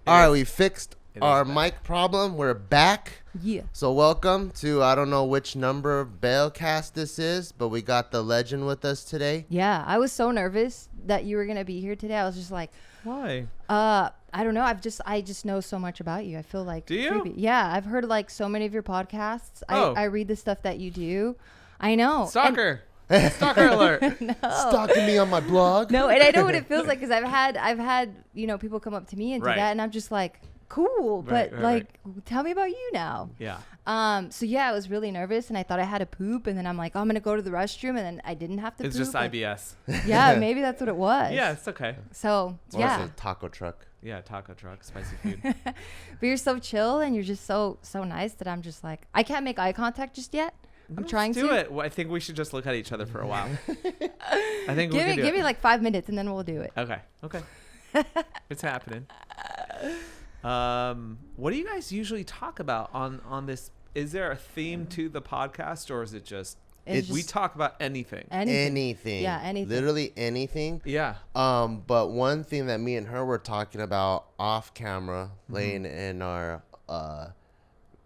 All right, we fixed our back. mic problem. We're back. Yeah. So welcome to, I don't know which number of BeawCast this is, but we got the legend with us today. Yeah, I was so nervous that you were gonna be here today. I was just like, Why? I don't know. I just know so much about you. I feel like Do you? creepy. Yeah, I've heard like so many of your podcasts. Oh. I read the stuff that you do. I know. Stalker. Stalker alert. No. Stalking me on my blog. No, and I know what it feels like because I've had people come up to me and do Right. that, and I'm just like, cool, but Right. tell me about you now. Yeah. So yeah, I was really nervous, and I thought I had to poop, and then I'm like, oh, I'm gonna go to the restroom, and then I didn't have to. It's poop. just IBS. Yeah, maybe that's what it was. Yeah, it's okay. So Or yeah, it's a taco truck. Yeah, taco truck, spicy food. but you're so chill, and you're just so nice that I'm just like, I can't make eye contact just yet. I'm trying do to. it. Well, I think we should just look at each other for a while. I think we can do Give it. me like 5 minutes, and then we'll do it. Okay. It's happening. What do you guys usually talk about on this? Is there a theme to the podcast, or is it just It's we just talk about anything? Anything. Yeah, anything. Literally anything. Yeah. But one thing that me and her were talking about off camera, laying in our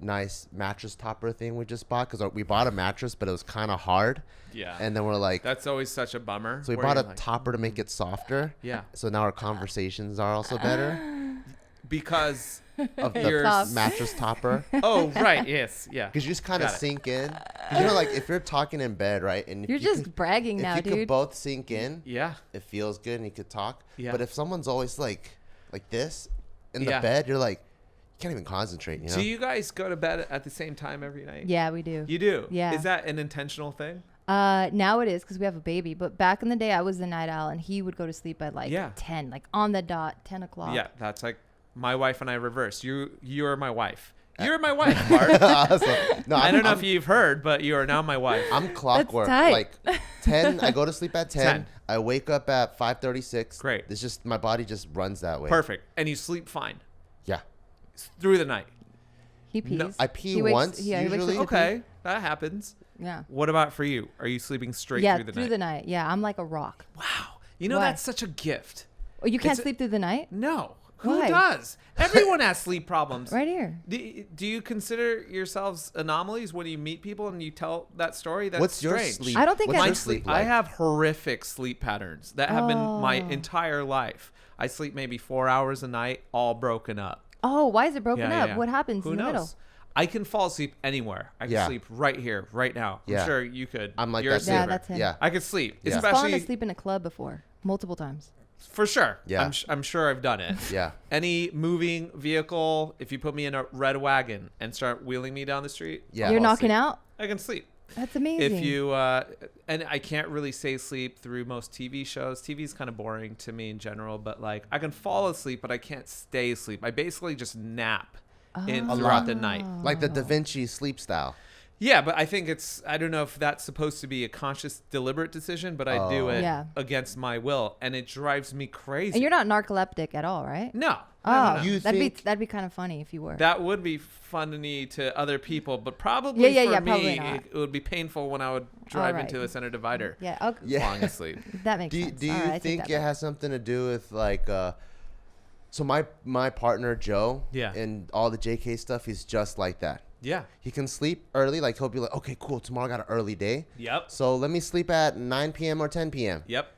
nice mattress topper thing we just bought, because we bought a mattress, but it was kind of hard. Yeah. And then we're like, That's always such a bummer. so we where bought a you're like, topper to make it softer. Yeah. So now our conversations are also better Because of You're the Tough. mattress topper. oh right, yes, yeah. Because you just kind of Got it. sink in. 'Cause you know, like if you're talking in bed, right? And if You're you just can- bragging now, if you could dude. both sink in, Yeah. it feels good and you could talk. Yeah. But if someone's always like this in the Yeah. bed, you're like, you can't even concentrate, you know? Do you guys go to bed at the same time every night? Yeah, we do. You do? Yeah. Is that an intentional thing? Now it is because we have a baby. But back in the day, I was the night owl, and he would go to sleep at like Yeah. 10, like on the dot, 10 o'clock. Yeah, that's like my wife and I reverse. You're my wife. You're my wife, Bart. Awesome. No, I don't know if you've heard, but you are now my wife. I'm clockwork. tight. Like 10, I go to sleep at 10. 10. I wake up at 5:36. Great. It's just my body just runs that way. Perfect. And you sleep fine Yeah. through the night. He pees. No, I pee He wakes- once yeah, he wakes up usually. to pee. Okay, that happens. Yeah. What about for you? Are you sleeping straight Yeah, through the night? Yeah, I'm like a rock. Wow. You know, Why? that's such a gift. Oh, you can't It's a- sleep through the night? No. Who Why? does? Everyone has sleep problems. Right here. Do you consider yourselves anomalies when you meet people and you tell that story? That's What's your strange. sleep? I don't think What's I- your My sleep sleep. like? I have horrific sleep patterns that have been my Oh. entire life. I sleep maybe 4 hours a night, all broken up. Oh, why is it broken Yeah, up? yeah. What happens Who in the knows? middle? I can fall asleep anywhere. I can Yeah. sleep right here, right now. Yeah. I'm sure you could. I'm like You're a that too. Yeah, sleeper. that's him. Yeah. I could sleep, Yeah. He's fallen especially asleep in a club before, multiple times. for sure. Yeah. I'm sure I've done it. Yeah. Any moving vehicle, if you put me in a red wagon and start wheeling me down the street, Yeah. You're I'll knocking sleep. out? I can sleep. That's amazing. If you and I can't really say sleep through most TV shows. TV's kind of boring to me in general, but like I can fall asleep, but I can't stay asleep. I basically just nap in Oh. throughout the night. Like the Da Vinci sleep style. Yeah, but I think I don't know if that's supposed to be a conscious, deliberate decision, but I do Oh. it Yeah. against my will, and it drives me crazy. And you're not narcoleptic at all, right? no. Oh, You that'd think- be kind of funny if you were. That would be funny to other people, but probably Yeah, for probably me, not. it would be painful when I would drive Alright. into a center divider Yeah. Okay. Yeah. falling asleep. That makes Do sense. you All right, I take think that it back. has something to do with like so my partner Joe Yeah. and all the JK stuff, he's just like that. Yeah. He can sleep early, like he'll be like, okay, cool, tomorrow I got an early day, Yep. so let me sleep at 9 p.m. or 10 p.m. Yep.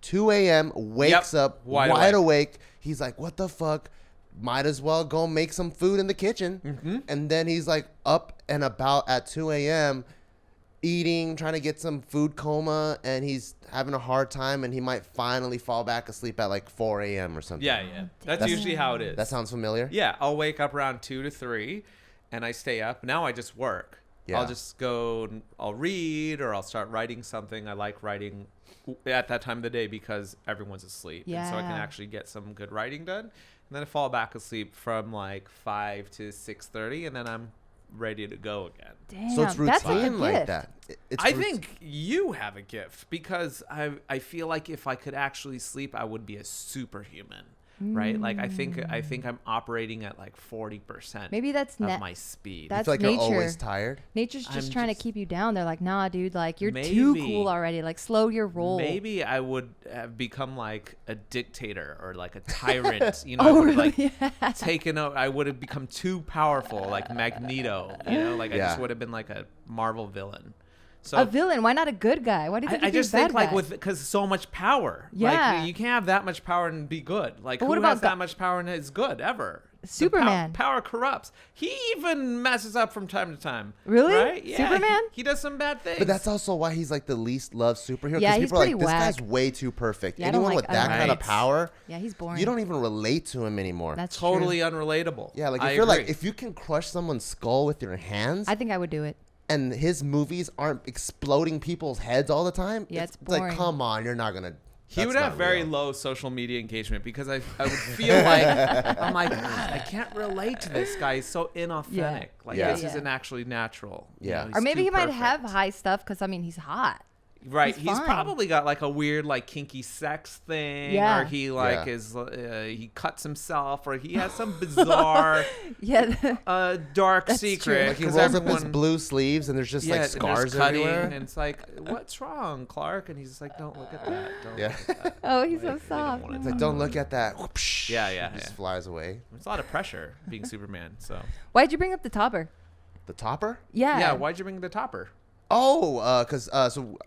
2 a.m. wakes Yep. up Wide awake. He's like, what the fuck? Might as well go make some food in the kitchen. Mm-hmm. And then he's like up and about at 2 a.m. eating, trying to get some food coma, and he's having a hard time, and he might finally fall back asleep at like 4 a.m. or something. Yeah, yeah. That's That's- usually how it is. That sounds familiar? Yeah, I'll wake up around 2 to 3 and I stay up. Now I just work. Yeah. I'll just go, I'll read or I'll start writing something. I like writing at that time of the day because everyone's asleep. And so I can Yeah. actually get some good writing done. And then I fall back asleep from like 5 to 6:30 and then I'm ready to go again. Damn, So it's that's like a routine like gift. that. It's I think you have a gift because I feel like if I could actually sleep, I would be a superhuman. right? Like I think I'm operating at like 40% Maybe that's of my speed. That's I feel like nature. you're always tired. Nature's just I'm trying to just- keep you down. They're like, nah, dude, like you're too Maybe. cool already. Like slow your roll. Maybe I would have become like a dictator or like a tyrant, I Oh, would have really? like taken over. I would have become too powerful, like Magneto, like I just Yeah. would have been like a Marvel villain. So A villain? Why not a good guy? Why do you think I he'd be a just think bad like guy? because so much power. Yeah. Like you can't have that much power and be good. Like But who what has about that much power and is good ever? The Superman. power corrupts. He even messes up from time to time. Really? Right? Yeah. Superman? He does some bad things. But that's also why he's like the least loved superhero. Yeah, Because he's people are like, pretty this guy's whack. way too perfect. Yeah, I don't Anyone like- with that I don't kind of like- power, Yeah, he's boring. you don't even relate to him anymore. That's totally true. unrelatable. Yeah, like I if you're like, agree. if you can crush someone's skull with your hands, I think I would do it. and his movies aren't exploding people's heads all the time, Yeah, it's like, boring. come on, you're not gonna. He that's would have not very real. low social media engagement because I would feel like I'm like "God, I can't relate to this guy. He's so inauthentic. Like Yeah. this Yeah. isn't actually natural. Yeah. Or maybe he might have perfect. high stuff because, I mean, he's hot. Right, He's he's fine. probably got like a weird like kinky sex thing, Yeah. or he like Yeah. is he cuts himself, or he has some bizarre Yeah. dark That's true. secret. Like he 'cause rolls up his everyone- blue sleeves and there's just like and there's scars cutting, everywhere. and it's like, what's wrong, Clark? And he's just like, don't look at that. Don't Yeah. look at that. Oh, he's so Like, they don't soft. want it It's like, don't look at that. Whoopsh. Yeah, yeah, Just yeah. flies away. There's a lot of pressure being Superman. So Why'd you bring up the topper? The topper? Yeah. yeah, why'd you bring the topper? Oh, because so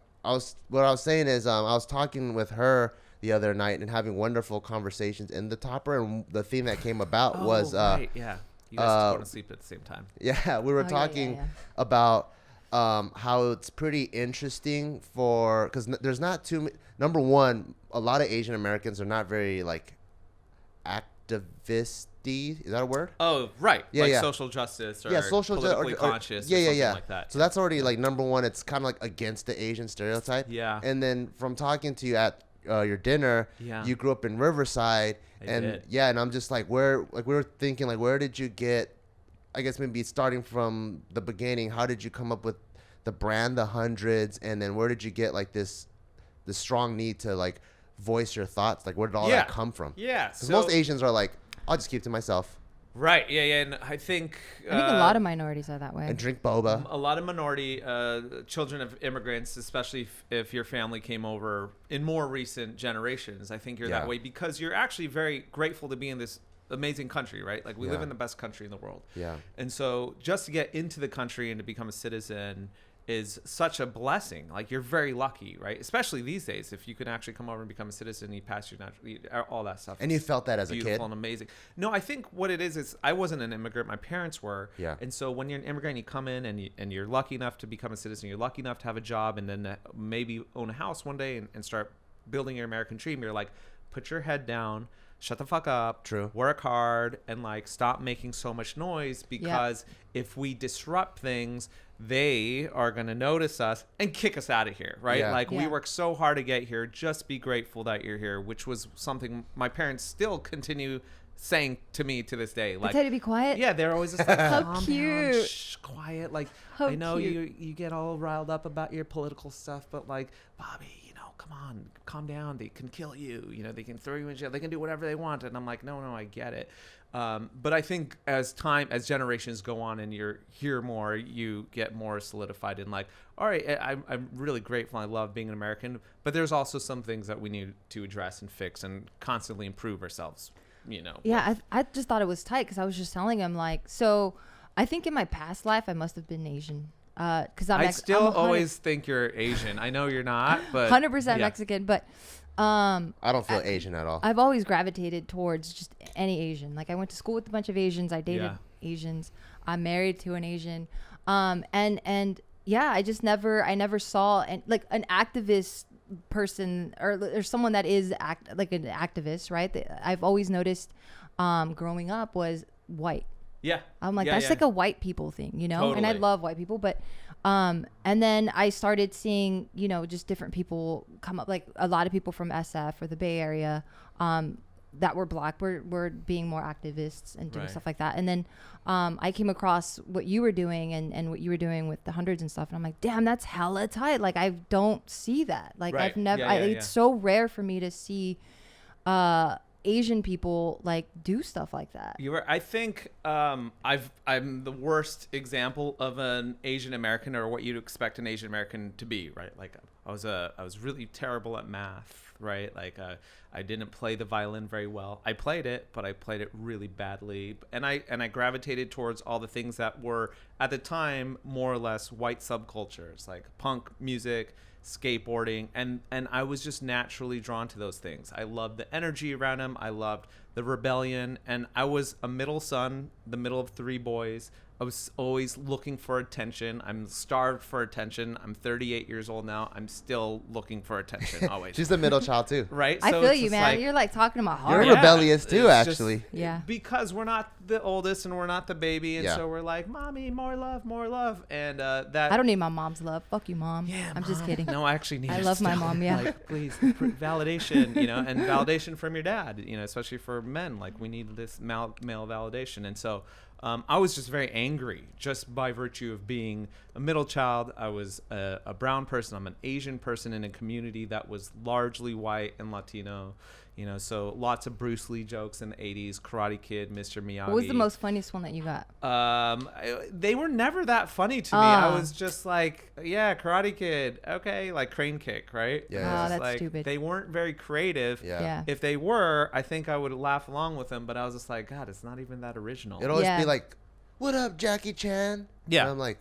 what I was saying is I was talking with her the other night and having wonderful conversations in the topper, and the theme that came about was right, yeah, you guys going to sleep at the same time. yeah, we were Oh, yeah, talking yeah. about how it's pretty interesting for because there's not too number one, a lot of Asian Americans are not very like activisty. Is that a word? Oh, right, Yeah, like yeah. social justice or yeah, social politically or conscious, yeah, or yeah, something yeah. like that. So that's already like number one. It's kind of like against the Asian stereotype. Yeah. And then from talking to you at your dinner, Yeah. you grew up in Riverside, I and did. yeah, and I'm just like, where, like we were thinking, like where did you get? I guess maybe starting from the beginning, how did you come up with the brand, the hundreds, and then where did you get like this strong need to like voice your thoughts? Like where did all Yeah. that come from? Yeah, Because so most Asians are like, I'll just keep it to myself right, yeah, and I think I think a lot of minorities are that way. and drink boba. a lot of minority children of immigrants, especially if your family came over in more recent generations, I think you're Yeah. that way because you're actually very grateful to be in this amazing country, right? Like we live Yeah. in the best country in the world. Yeah. And so just to get into the country and to become a citizen is such a blessing. Like you're very lucky, right? Especially these days, if you can actually come over and become a citizen, you pass your natural, all that stuff. And you felt that as a beautiful kid? and amazing. No, I think what it is I wasn't an immigrant. My parents were. Yeah. And so when you're an immigrant, you come in and you're lucky enough to become a citizen. You're lucky enough to have a job and then maybe own a house one day and start building your American dream. You're like, put your head down, shut the fuck up, True. work hard, and like stop making so much noise because if we disrupt things, they are going to notice us and kick us out of here, right? Yeah. Like we Yeah. worked so hard to get here. Just be grateful that you're here, which was something my parents still continue saying to me to this day. They Like, tell you to be quiet. yeah, they're always just like, How calm down, cute. shh, quiet. Like, How I know cute. you get all riled up about your political stuff, but like, Bobby, come on, calm down. They can kill you. They can throw you in jail. They can do whatever they want. And I'm like, no, I get it. But I think as generations go on and you're here more, you get more solidified in like, all right, I'm really grateful. I love being an American, but there's also some things that we need to address and fix and constantly improve ourselves, Yeah, I just thought it was tight because I was just telling him like, so I think in my past life I must have been Asian. Because I still always think you're Asian. I know you're not, but 100% yeah. Mexican, but I don't feel Asian at all. I've always gravitated towards just any Asian. Like I went to school with a bunch of Asians. I dated Yeah. Asians. I'm married to an Asian. And yeah, I never saw like an activist person or someone that is like an activist, right? I've always noticed growing up was white. Yeah. I'm like, Yeah, that's yeah. like a white people thing, And I Totally. love white people, but, and then I started seeing, just different people come up, like a lot of people from SF or the Bay Area, that were black were being more activists and doing Right. stuff like that. And then, I came across what you were doing and what you were doing with the hundreds and stuff. And I'm like, damn, that's hella tight. Like, I don't see that. Like Right. I've never, Yeah, yeah, it's so rare for me to see, Asian people like do stuff like that. I think I'm the worst example of an Asian American, or what you'd expect an Asian American to be, right? Like I was really terrible at math, right? Like I didn't play the violin very well. I played it, but I played it really badly. And I gravitated towards all the things that were at the time more or less white subcultures, like punk music, skateboarding, and I was just naturally drawn to those things. I loved the energy around them. I loved the rebellion, and I was a middle son, the middle of 3 boys. I was always looking for attention. I'm starved for attention. I'm 38 years old now. I'm still looking for attention always. She's the middle child too. Right? I So feel it's you, just man. like, You're like talking to my heart. You're rebellious too, it's just- actually. Yeah. Because we're not the oldest and we're not the baby, and Yeah. so we're like, mommy, more love, and that. I don't need my mom's love. Fuck you, mom. Yeah, I'm just Mom. kidding. No, I actually need. I it love my still. mom, yeah. Like, please, validation, and validation from your dad, especially for men. Like, we need this male validation, and so I was just very angry, just by virtue of being a middle child. I was a brown person. I'm an Asian person in a community that was largely white and Latino. So lots of Bruce Lee jokes in the 80s, Karate Kid, Mr. Miyagi. What was the most funniest one that you got? They were never that funny to me. I was just like, yeah, Karate Kid, okay, like crane kick, right? Yeah. Oh, It's that's like, stupid. They weren't very creative. Yeah. Yeah. If they were, I think I would laugh along with them, but I was just like, God, it's not even that original. It'd always Yeah. be like, "What up, Jackie Chan?" Yeah. And I'm like,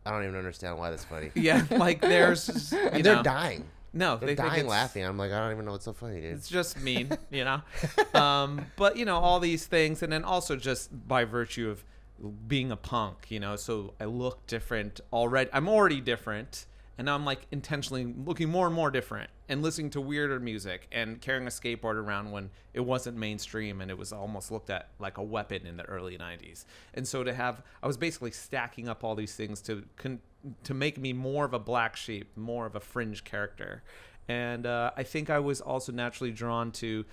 I don't even understand why that's funny. Yeah, like there's, And they're dying. No, They're they think dying it's- laughing. I'm like, I don't even know what's so funny, dude. It's just mean, but all these things, and then also just by virtue of being a punk, so I look different already. I'm already different, and now I'm like intentionally looking more and more different, and listening to weirder music, and carrying a skateboard around when it wasn't mainstream, and it was almost looked at like a weapon in the early 90s. And so I was basically stacking up all these things to make me more of a black sheep, more of a fringe character. And I think I was also naturally drawn to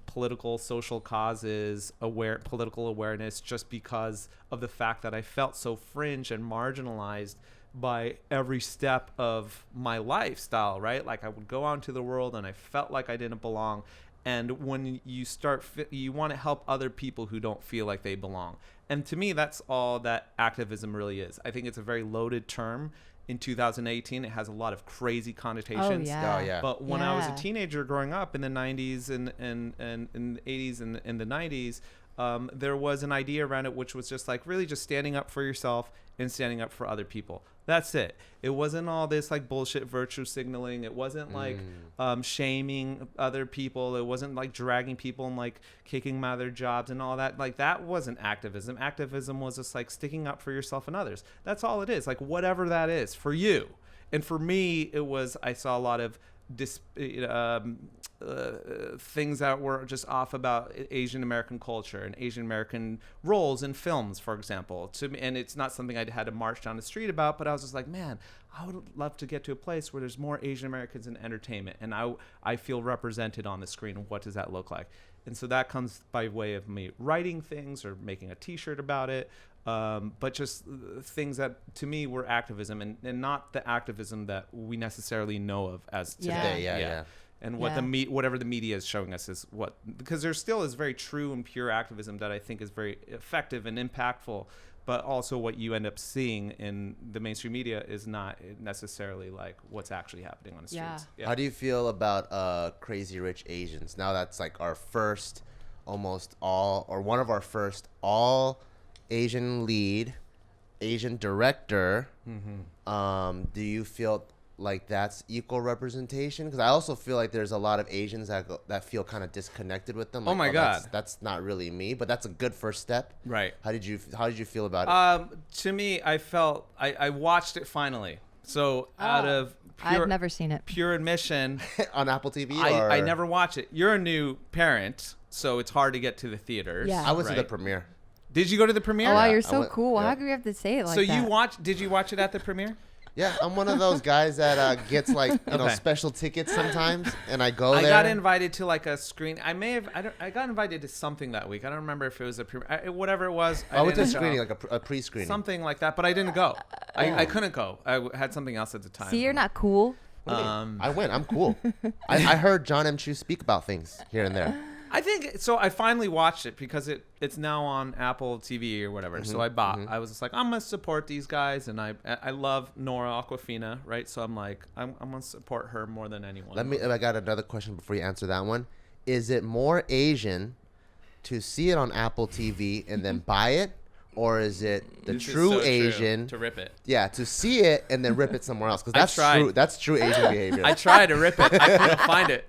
political, social causes, political awareness, just because of the fact that I felt so fringe and marginalized by every step of my lifestyle, right? Like I would go out into the world and I felt like I didn't belong. And when you you want to help other people who don't feel like they belong. And to me, that's all that activism really is. I think it's a very loaded term. In 2018, it has a lot of crazy connotations. yeah. Oh, yeah. But when I was a Yeah. teenager growing up in the 90s and in the 80s and in the 90s, there was an idea around it, which was just like really just standing up for yourself and standing up for other people. That's it. It wasn't all this like bullshit virtue signaling. It wasn't like shaming other people. It wasn't like dragging people and like kicking them out of their jobs and all that. Like that wasn't activism. Activism was just like sticking up for yourself and others. That's all it is. Like whatever that is for you. And for me, I saw a lot of things that were just off about Asian American culture and Asian American roles in films, for example. And it's not something I had to march down the street about, but I was just like, man, I would love to get to a place where there's more Asian Americans in entertainment, and I feel represented on the screen. And what does that look like? And so that comes by way of me writing things or making a T-shirt about it. But just things that to me were activism and not the activism that we necessarily know of as today. Yeah. And what whatever the media is showing us is because there still is very true and pure activism that I think is very effective and impactful. But also what you end up seeing in the mainstream media is not necessarily like what's actually happening on the streets. Yeah. How do you feel about Crazy Rich Asians? Now that's like our first one of our first all Asian lead, Asian director. Mm-hmm. Do you feel like that's equal representation? Because I also feel like there's a lot of Asians that feel kind of disconnected with them. Like, Oh my God, that's not really me, but that's a good first step. Right. How did you feel about it? To me, I felt I watched it finally. So out of I've never seen it. pure admission, On Apple TV? I never watch it. You're a new parent, so it's hard to get to the theaters. Yeah. I was at the right? premiere. Did you go to the premiere? Oh, wow, Yeah, you're I so went- cool. yeah. How do you have to say it like So that? did you watch it at the premiere? Yeah, I'm one of those guys that gets like Okay. special tickets sometimes, and I go I there. got invited to like a screen. I got invited to something that week. I don't remember if it was a premiere, whatever it was. I went to a didn't go. screening, like a pre-screening. Something like that, but I didn't go. I couldn't go. I had something else at the time. See, you're not cool. What do you mean? I win. I'm cool. I heard John M. Chu speak about things here and there. I think so. I finally watched it because it's now on Apple TV or whatever. So I was just like, I'm gonna support these guys, and I love Nora Aquafina, right? So I'm like, I'm gonna support her more than anyone. I got another question before you answer that one. Is it more Asian to see it on Apple TV and then buy it, or is it the This is true so Asian to rip it? Yeah, to see it and then rip it somewhere else, because that's tried. true. That's true Asian behavior. I tried to rip it. I couldn't find it.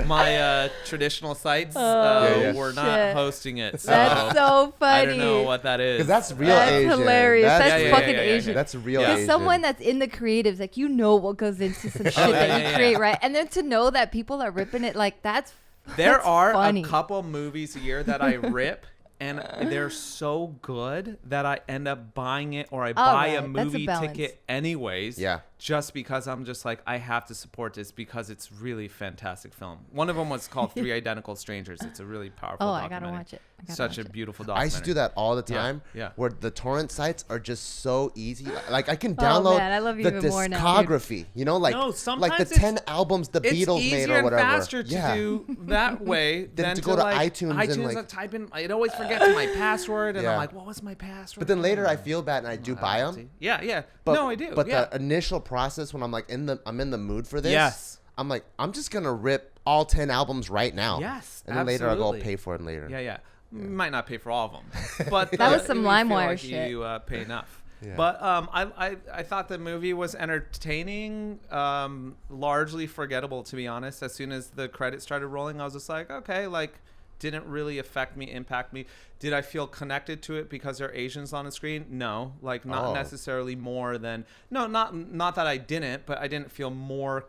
My traditional sites were not hosting it. So That's so funny. I don't know what that is. Because that's real That's Asian. hilarious. That's Yeah, fucking yeah. Asian. That's real Because Asian. someone that's in the creatives, like, you know what goes into some shit that you create, right? And then to know that people are ripping it, like, that's a couple movies a year that I rip, and they're so good that I end up buying it, or I buy a movie ticket anyways. Yeah. Just because I'm just like, I have to support this because it's really fantastic film. One of them was called Three Identical Strangers. It's a really powerful documentary. I gotta watch it. Such a beautiful I documentary. used to do that all the time. Yeah. Where the torrent sites are just so easy. Like I can download I love you the even more now, dude. discography. You know, like No, sometimes like the 10 albums the It's Beatles easier made or whatever. and faster to do that way than to go to like, iTunes and, like- type in. I'd always forget my password, and Yeah. I'm like, what was my password? But then later I feel bad and I do buy them. Yeah. But, No, I do. But yeah. the initial process when I'm like I'm in the mood for this. Yes. I'm like, I'm just gonna rip all 10 albums right now. Yes, And then later I'll go absolutely. pay for it later. Yeah. Might not pay for all of them, but That was some you feel LimeWire like shit. You pay enough. Yeah. But I thought the movie was entertaining, largely forgettable, to be honest. As soon as the credits started rolling, I was just like, okay, like, didn't really impact me. Did I feel connected to it because there are Asians on the screen? No, like not necessarily more than not that I didn't, but I didn't feel more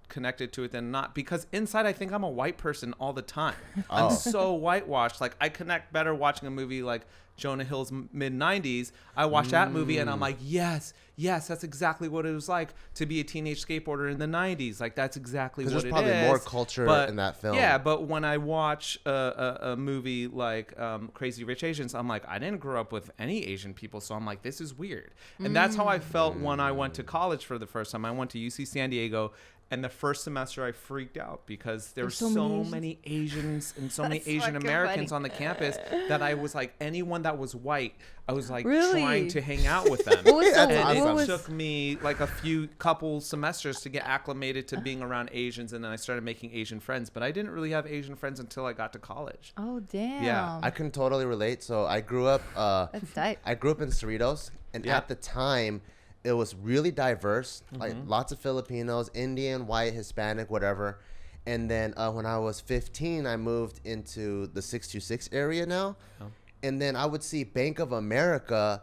connected to it than not, because inside I think I'm a white person all the time. I'm so whitewashed. Like, I connect better watching a movie like Jonah Hill's mid-90s. I watched that movie and I'm like, yes, that's exactly what it was like to be a teenage skateboarder in the 90s. Like, that's exactly what it is. There's probably more culture in that film. Yeah, but when I watch a movie like Crazy Rich Asians, I'm like, I didn't grow up with any Asian people, so I'm like, this is weird. And that's how I felt when I went to college for the first time. I went to UC San Diego, and the first semester I freaked out because there were so many Asians and so many Asian Americans on the campus that I was like, anyone that was white, I was like trying to hang out with them. It took me like a couple semesters to get acclimated to being around Asians, and then I started making Asian friends. But I didn't really have Asian friends until I got to college. Oh, damn. Yeah. I can totally relate. So I grew up That's tight. I grew up in Cerritos, and at the time it was really diverse, like lots of Filipinos, Indian, white, Hispanic, whatever. And then when I was 15, I moved into the 626 area now. Oh. And then I would see Bank of America,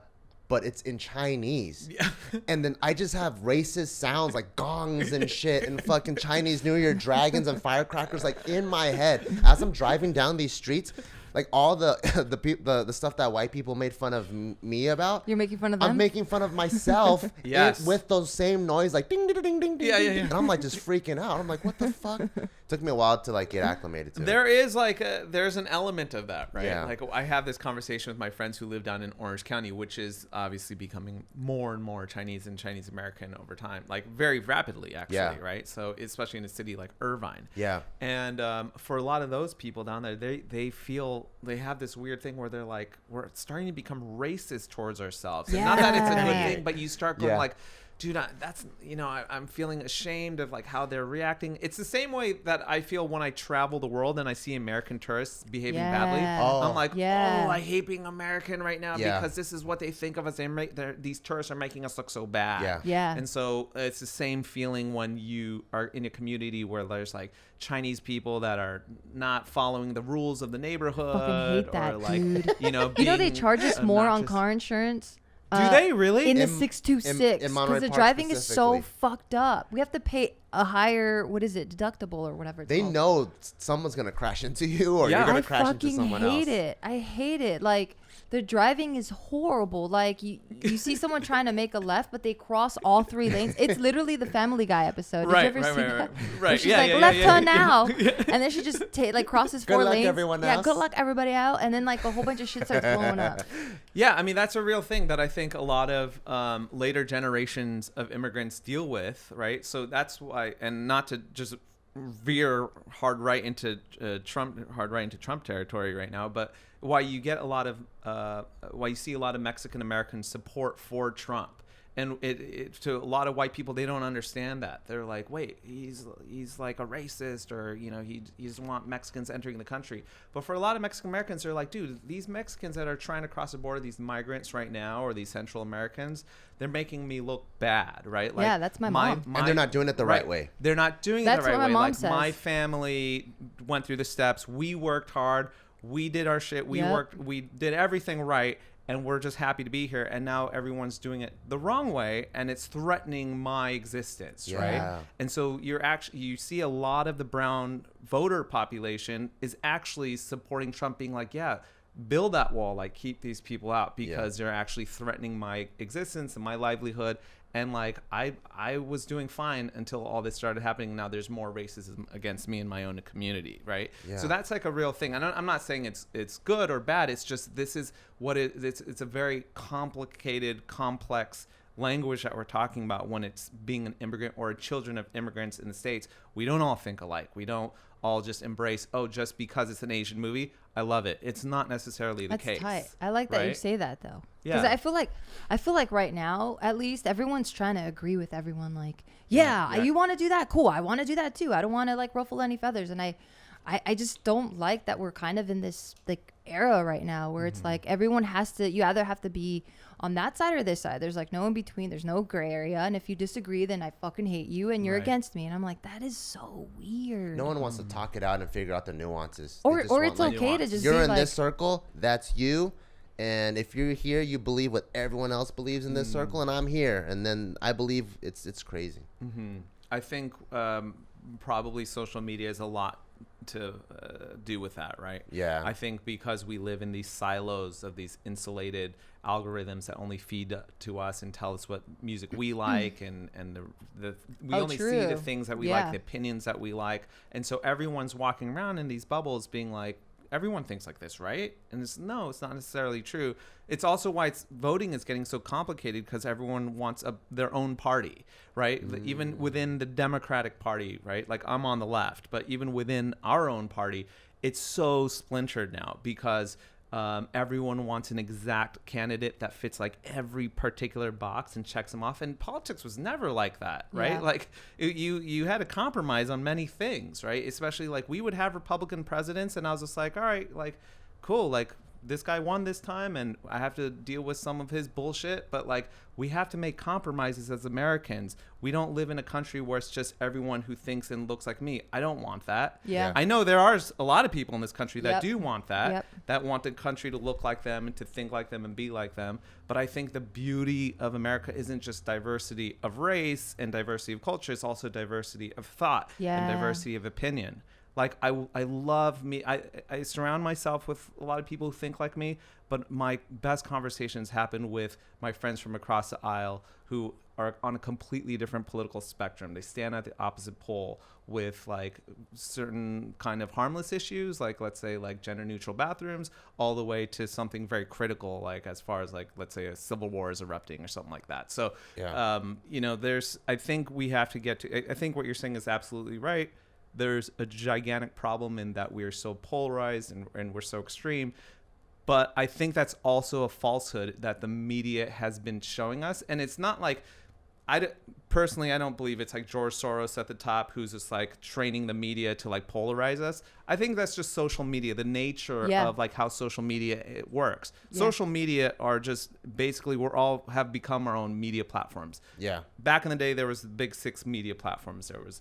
but it's in Chinese. Yeah. And then I just have racist sounds like gongs and shit and fucking Chinese New Year dragons and firecrackers like in my head as I'm driving down these streets. Like all the stuff that white people made fun of me about. You're making fun of them? I'm making fun of myself with those same noise, like ding, ding, ding, ding, ding. And I'm like just freaking out. I'm like, what the fuck? Took me a while to like get acclimated to it. There is like there's an element of that, right? Yeah. Like, I have this conversation with my friends who live down in Orange County, which is obviously becoming more and more Chinese and Chinese American over time, like very rapidly, actually, right? So especially in a city like Irvine. Yeah. And for a lot of those people down there, they feel they have this weird thing where they're like, we're starting to become racist towards ourselves. And not that it's a good thing, but you start going like, dude, that's, I'm feeling ashamed of like how they're reacting. It's the same way that I feel when I travel the world and I see American tourists behaving badly. I'm like, I hate being American right now because this is what they think of us. These tourists are making us look so bad. Yeah. And so it's the same feeling when you are in a community where there's like Chinese people that are not following the rules of the neighborhood. Fucking hate that, or like, dude. you know, they charge us more on car insurance. Do they really? In the 626, because the driving is so fucked up. We have to pay a higher, deductible or whatever it's They called. know someone's going to crash into you or you're going to crash into someone else. I hate it. Like, the driving is horrible. Like, you see someone trying to make a left, but they cross all three lanes. It's literally the Family Guy episode. Did you ever see that? Right. She's like, left turn now. And then she just crosses four lanes. Good luck, everyone else. Yeah, good luck, everybody out. And then, like, a whole bunch of shit starts blowing up. Yeah, I mean, that's a real thing that I think a lot of later generations of immigrants deal with, right? So that's why and not to just veer hard right into Trump territory right now, but why you get a lot of why you see a lot of Mexican American support for Trump. And it to a lot of white people, they don't understand that. They're like, wait, he's like a racist, or he doesn't want Mexicans entering the country. But for a lot of Mexican Americans, they're like, dude, these Mexicans that are trying to cross the border, these migrants right now, or these Central Americans, they're making me look bad, right? Like, yeah, that's my mom. And they're not doing it the right way. They're not doing That's it the right what my way. mom Like, says. my family went through the steps. We worked hard. We did our shit. We Yep. worked. We did everything right. And we're just happy to be here. And now everyone's doing it the wrong way, and it's threatening my existence, right? Yeah. And so you see a lot of the brown voter population is actually supporting Trump, being like, yeah, build that wall, like keep these people out, because they're actually threatening my existence and my livelihood. And like I was doing fine until all this started happening. Now there's more racism against me in my own community, right? Yeah. So that's like a real thing. And I'm not saying it's good or bad. It's just this is what it's a very complicated, complex language that we're talking about when it's being an immigrant or children of immigrants in the States. We don't all think alike. We don't all just embrace, oh, just because it's an Asian movie, I love it. It's not necessarily the case. That's tight. I like that you right? say that though. Because Yeah. I feel like right now, at least, everyone's trying to agree with everyone. Like, yeah. You want to do that? Cool. I want to do that too. I don't want to like ruffle any feathers. And I just don't like that we're kind of in this like era right now where it's like everyone you either have to be on that side or this side. There's like no in between. There's no gray area. And if you disagree, then I fucking hate you and you're Right. against me. And I'm like, that is so weird. No one wants to talk it out and figure out the nuances. or They just or want, it's like, okay to nuance. just you're be in like, this circle, that's you. And if you're here, you believe what everyone else believes in this circle, and I'm here, and then I believe it's crazy. I think probably social media is a lot to do with that, right? Yeah. I think because we live in these silos of these insulated algorithms that only feed to us and tell us what music we like, and we only see the true. things that we Yeah. like, the opinions that we like, and so everyone's walking around in these bubbles being like, everyone thinks like this, right? And it's not necessarily true. It's also why voting is getting so complicated, because everyone wants their own party, right? Even within the Democratic Party, right? Like, I'm on the left, but even within our own party, it's so splintered now because everyone wants an exact candidate that fits like every particular box and checks them off. And politics was never like that, right? Yeah. Like you had to compromise on many things, right? Especially like we would have Republican presidents, and I was just like, all right, like, cool, like this guy won this time and I have to deal with some of his bullshit, but like we have to make compromises as Americans. We don't live in a country where it's just everyone who thinks and looks like me. I don't want that. Yeah. I know there are a lot of people in this country that Yep. do want that, Yep. that want the country to look like them and to think like them and be like them. But I think the beauty of America isn't just diversity of race and diversity of culture. It's also diversity of thought and Yeah. diversity of opinion. Like I love me. I surround myself with a lot of people who think like me, but my best conversations happen with my friends from across the aisle who are on a completely different political spectrum. They stand at the opposite pole with like certain kind of harmless issues, like let's say like gender neutral bathrooms, all the way to something very critical, like as far as like, let's say a civil war is erupting or something like that. So, Yeah. I think we have to get to, I think what you're saying is absolutely right. There's a gigantic problem in that we're so polarized and we're so extreme. But I think that's also a falsehood that the media has been showing us. And it's not like, personally, I don't believe it's like George Soros at the top who's just like training the media to like polarize us. I think that's just social media, the nature Yeah. of like how social media it works. Yeah. Social media are just basically have become our own media platforms. Yeah. Back in the day, there was the big 6 media platforms. There was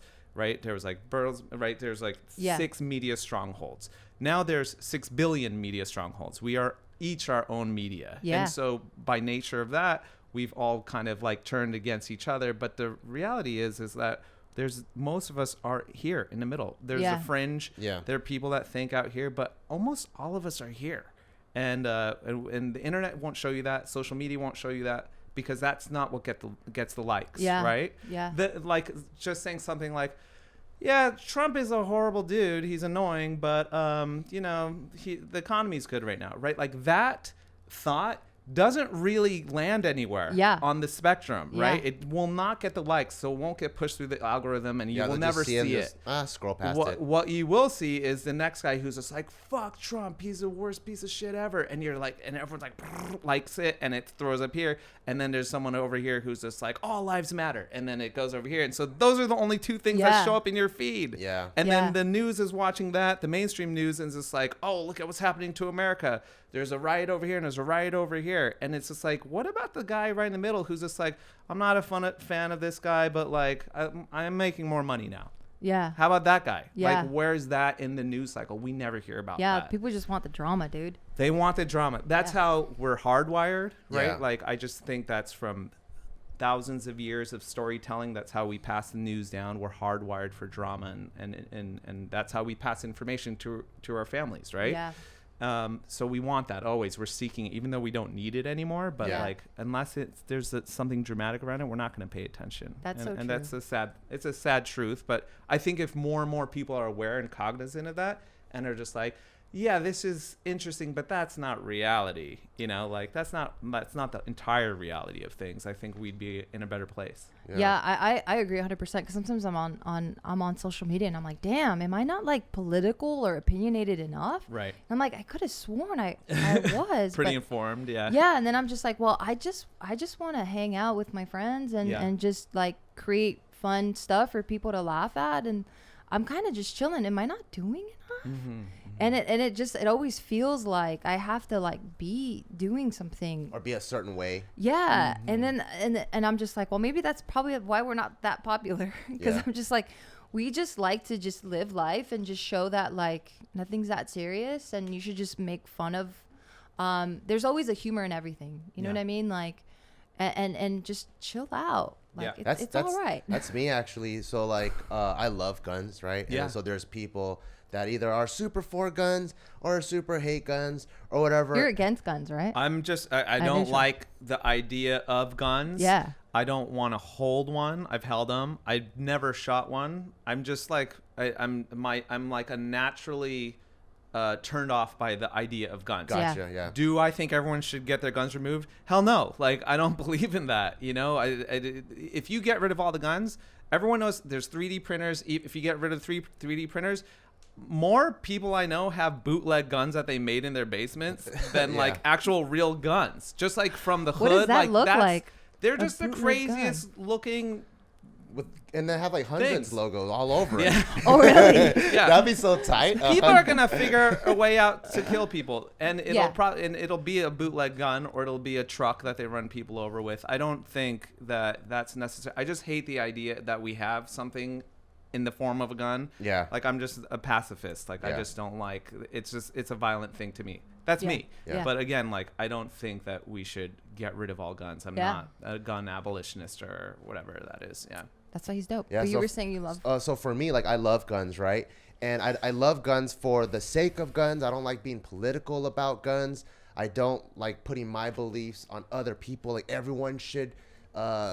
like Burls, right? There's like Yeah. 6 media strongholds. Now there's 6 billion media strongholds. We are each our own media. Yeah. And so by nature of that, we've all kind of like turned against each other. But the reality is that most of us are here in the middle. There's Yeah. the fringe. Yeah. There are people that think out here, but almost all of us are here. And the internet won't show you that. Social media won't show you that, because that's not what gets the likes, Yeah. right? Yeah. Like just saying something like, yeah, Trump is a horrible dude. He's annoying, but the economy's good right now, right? Like that thought doesn't really land anywhere on the spectrum, right? Yeah. It will not get the likes, so it won't get pushed through the algorithm, and you will they'll never just see it. it. Scroll past it. What you will see is the next guy who's just like, fuck Trump, he's the worst piece of shit ever. And you're like, and everyone's like, likes it, and it throws up here. And then there's someone over here who's just like, all lives matter. And then it goes over here. And so those are the only two things that show up in your feed. Yeah. And then the news is watching that, the mainstream news, and is just like, oh, look at what's happening to America. There's a riot over here and there's a riot over here. And it's just like, what about the guy right in the middle who's just like, I'm not a fan of this guy, but like, I'm making more money now. Yeah. How about that guy? Yeah. Like, where's that in the news cycle? We never hear about that. Yeah, people just want the drama, dude. They want the drama. That's how we're hardwired, right? Yeah. Like, I just think that's from thousands of years of storytelling. That's how we pass the news down. We're hardwired for drama, and that's how we pass information to our families, right? Yeah. So we want that always. We're seeking it, even though we don't need it anymore. But like, unless there's something dramatic around it, we're not going to pay attention. That's so true. And that's it's a sad truth. But I think if more and more people are aware and cognizant of that, and are just like, yeah, this is interesting, but that's not reality. You know, like that's not the entire reality of things. I think we'd be in a better place. Yeah, I agree 100%. Because sometimes I'm on social media and I'm like, damn, am I not like political or opinionated enough? Right. And I'm like, I could have sworn I was pretty informed. Yeah. Yeah, and then I'm just like, well, I just want to hang out with my friends and just like create fun stuff for people to laugh at, and I'm kind of just chilling. Am I not doing enough? Mm-hmm. And it always feels like I have to like be doing something Or be a certain way. Yeah. And then and I'm just like, well, maybe that's probably why we're not that popular, because I'm just like, we just like to just live life and just show that like nothing's that serious, and you should just make fun of there's always a humor in everything, you know what I mean, like and just chill out, like it's all right. That's me actually. So like I love guns, right? And so there's people that either are super for guns or super hate guns or whatever. You're against guns, right? I'm just, I don't like the idea of guns. Yeah. I don't want to hold one. I've held them. I've never shot one. I'm just like, I'm like a naturally turned off by the idea of guns. Gotcha, yeah. Do I think everyone should get their guns removed? Hell no. Like, I don't believe in that. You know, if you get rid of all the guns, everyone knows there's 3D printers. If you get rid of 3D printers, more people I know have bootleg guns that they made in their basements than like actual real guns. Just like from the hood. What does that look like? They're just the craziest looking. And they have like hundreds logos all over it. Oh, really? Yeah. That'd be so tight. People are gonna figure a way out to kill people, and it'll be a bootleg gun, or it'll be a truck that they run people over with. I don't think that that's necessary. I just hate the idea that we have something in the form of a gun. Yeah. Like, I'm just a pacifist. Like, I just don't like, it's a violent thing to me. That's me. Yeah. But again, like, I don't think that we should get rid of all guns. I'm not a gun abolitionist or whatever that is. Yeah. That's why he's dope. Yeah, but you were saying you love. So for me, like, I love guns, right? And I love guns for the sake of guns. I don't like being political about guns. I don't like putting my beliefs on other people. Like, everyone should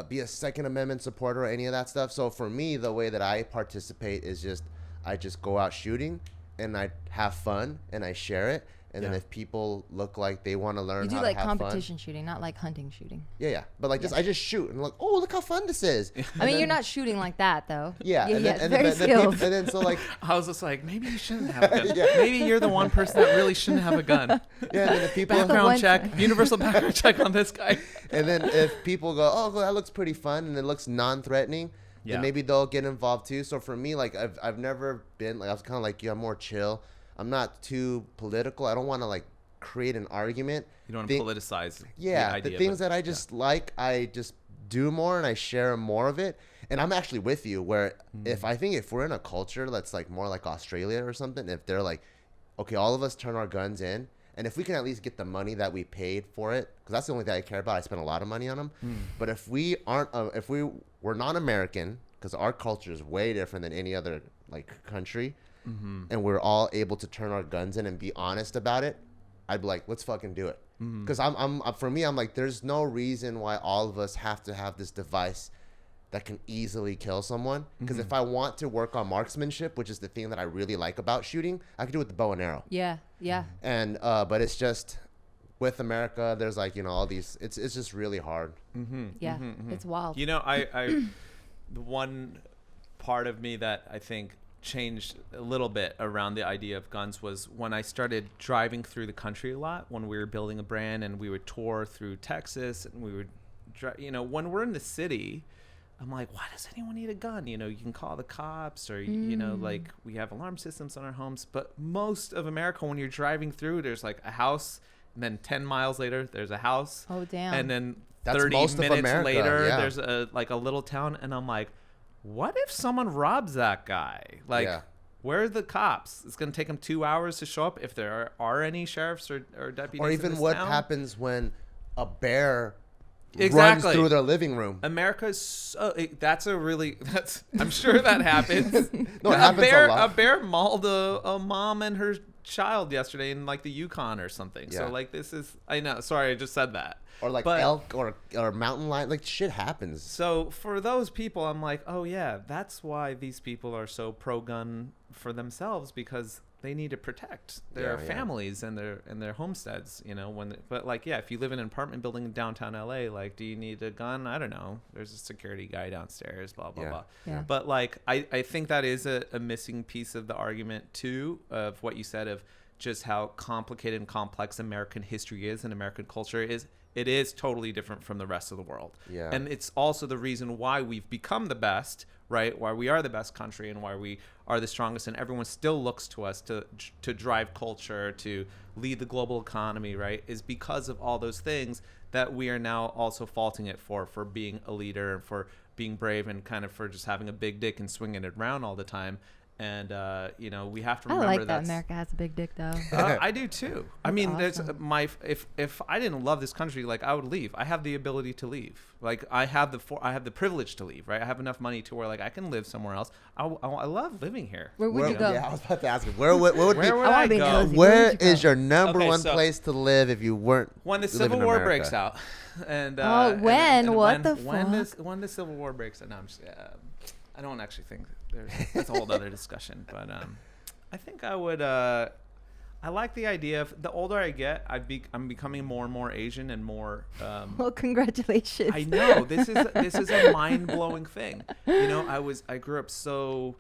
be a Second Amendment supporter or any of that stuff. So for me, the way that I participate is I just go out shooting and I have fun and I share it. And then if people look like they want to learn You do how like to have competition shooting, not like hunting shooting. Yeah. But like I just shoot and like, oh, look how fun this is. I mean, you're not shooting like that though. Yeah. And very skilled. And then so like, I was just like, maybe you shouldn't have a gun. Maybe you're the one person that really shouldn't have a gun. Yeah. And then the people background check, universal background check on this guy. And then if people go, oh, that looks pretty fun, and it looks non-threatening, then maybe they'll get involved too. So for me, like I've never been like, I was kind of like you. I'm more chill. I'm not too political. I don't want to like create an argument. You don't want to politicize. The things that I just like, I just do more and I share more of it. And I'm actually with you where if we're in a culture that's like more like Australia or something, if they're like, okay, all of us turn our guns in, and if we can at least get the money that we paid for it, because that's the only thing I care about. I spend a lot of money on them. But if we're not American, because our culture is way different than any other like country, and we're all able to turn our guns in and be honest about it, I'd be like, let's fucking do it. Because for me, I'm like, there's no reason why all of us have to have this device that can easily kill someone. Because if I want to work on marksmanship, which is the thing that I really like about shooting, I can do it with the bow and arrow. Yeah. And but it's just with America, there's like, all these, it's just really hard. Yeah, it's wild. I the one part of me that I think changed a little bit around the idea of guns was when I started driving through the country a lot, when we were building a brand and we would tour through Texas, and we would when we're in the city, I'm like, why does anyone need a gun? You can call the cops, or like, we have alarm systems on our homes. But most of America, when you're driving through, there's like a house, and then 10 miles later there's a house. Oh, damn. And then That's 30 most of minutes America, later yeah. there's a little town, and I'm like, what if someone robs that guy? Like, Yeah. where are the cops? It's going to take them 2 hours to show up, if there are any sheriffs or deputies. Or in even this what town. happens when a bear runs Exactly. through their living room. America's I'm sure that happens. No, it happens a lot. A bear mauled a mom and her child yesterday in like the Yukon or something. Yeah. So like, I know, sorry, I just said that. Or like But- elk or mountain lion. Like, shit happens. So for those people, I'm like, oh yeah, that's why these people are so pro-gun for themselves, because they need to protect their Yeah. families and their homesteads. But like, yeah, if you live in an apartment building in downtown LA, like, do you need a gun? I don't know. There's a security guy downstairs, blah blah Yeah. blah. Yeah. But like, I think that is a missing piece of the argument too, of what you said, of just how complicated and complex American history is and American culture is. It is totally different from the rest of the world. Yeah. And it's also the reason why we've become the best, right? Why we are the best country and why we are the strongest, and everyone still looks to us to drive culture, to lead the global economy, right? Is because of all those things that we are now also faulting it for being a leader and for being brave, and kind of for just having a big dick and swinging it around all the time. And we have to I remember like that that's- America has a big dick, though. I do too. I mean, there's awesome. if I didn't love this country, like, I would leave. I have the ability to leave. Like, I have the privilege to leave, right? I have enough money to where, like, I can live somewhere else. I love living here. Where would you go? Yeah, I was about to ask you. Where would Where be? would I wanna I be go? nosy. Where Where would you is go? your number Okay, one so- place to live if you weren't? When the living Civil in War America? breaks out, and when? What the when the Civil War breaks out? No, I'm just, I don't actually think that's a whole other discussion. But I think I would. I like the idea of, the older I get, I'm becoming more and more Asian and more. Well, congratulations. I know this is a mind blowing thing. I grew up so,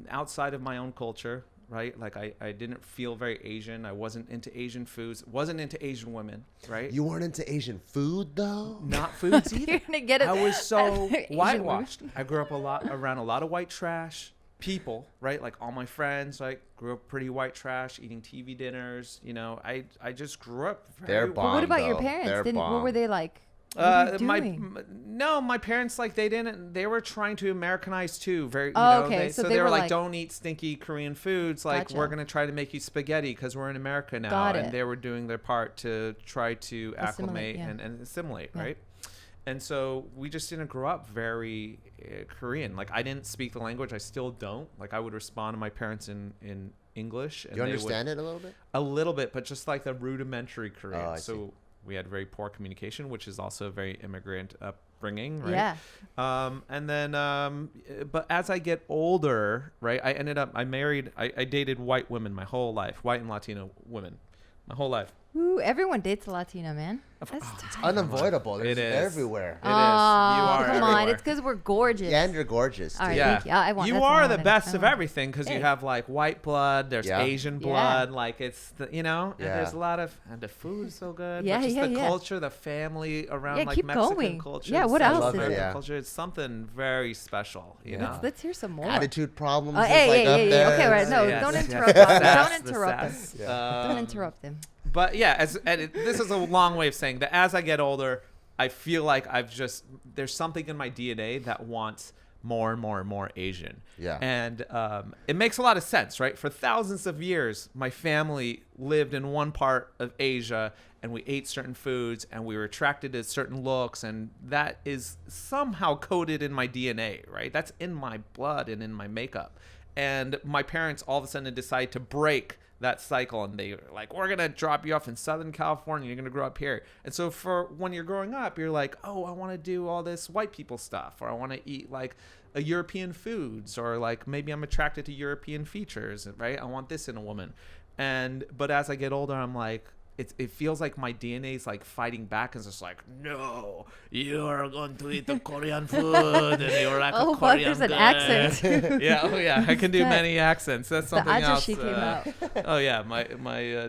outside of my own culture, right? Like, I didn't feel very Asian. I wasn't into Asian foods. Wasn't into Asian women, right? You weren't into Asian food though. Not foods either. You're gonna get it. I was so Asian whitewashed. I grew up around a lot of white trash people, right? Like, all my friends, like, grew up pretty white trash, eating TV dinners. I just grew up They're very bomb. What about your though. parents? They're What bomb. were they like? What were you doing? My parents, like, they were trying to Americanize too. Okay, so they they were were like, like- don't eat stinky Korean foods. Like, Gotcha. we're gonna try to make you spaghetti because we're in America now. Got and it. they were doing their part to try to acclimate yeah. and assimilate, Yeah. right? And so we just didn't grow up very Korean. Like, I didn't speak the language. I still don't. Like, I would respond to my parents in English. And You understand it a little bit? a little bit, but just like the rudimentary Korean. Oh, I see. So we had very poor communication, which is also a very immigrant upbringing, right? Yeah. And then, but as I get older, right, I dated white women my whole life, white and Latino women, my whole life. Ooh, everyone dates a Latino, man. That's It's tight. unavoidable. It It's is. everywhere. It is. Oh, You are come on. everywhere. It's because we're gorgeous. Yeah, and you're gorgeous. All Too. right, Yeah, thank you. I want- you that's what I are the wanted. best of Oh. everything because you Hey. have like white blood. There's Yeah. Asian Yeah. blood. Like, it's and Yeah. there's a lot of, and the food is so good. Yeah, but just yeah, the yeah. culture, the family around, Yeah, like keep Mexican going. culture. Yeah, what South else is American there? Yeah. culture. It's something very special. You Yeah. know. Let's hear some more. Attitude problems. is Hey, like hey, up hey, there. okay, right. No, Yes, don't yes. interrupt The them. sass, Don't the interrupt them. sass. Don't interrupt them. But yeah, this is a long way of saying that as I get older, I feel like there's something in my DNA that wants more and more and more Asian. Yeah. And it makes a lot of sense, right? For thousands of years, my family lived in one part of Asia and we ate certain foods and we were attracted to certain looks, and that is somehow coded in my DNA, right? That's in my blood and in my makeup. And my parents all of a sudden decide to break that cycle, and they were like, we're gonna drop you off in Southern California, you're gonna grow up here. And so for when you're growing up, you're like, oh, I want to do all this white people stuff, or I want to eat like a European foods, or like maybe I'm attracted to European features, right? I want this in a woman. But as I get older, I'm like, it feels like my DNA is like fighting back and it's just like, no, you are going to eat the Korean food and you're like a Korean there's an girl. accent. yeah, I can do many accents. That's something else. Ajashi came out. Oh yeah, my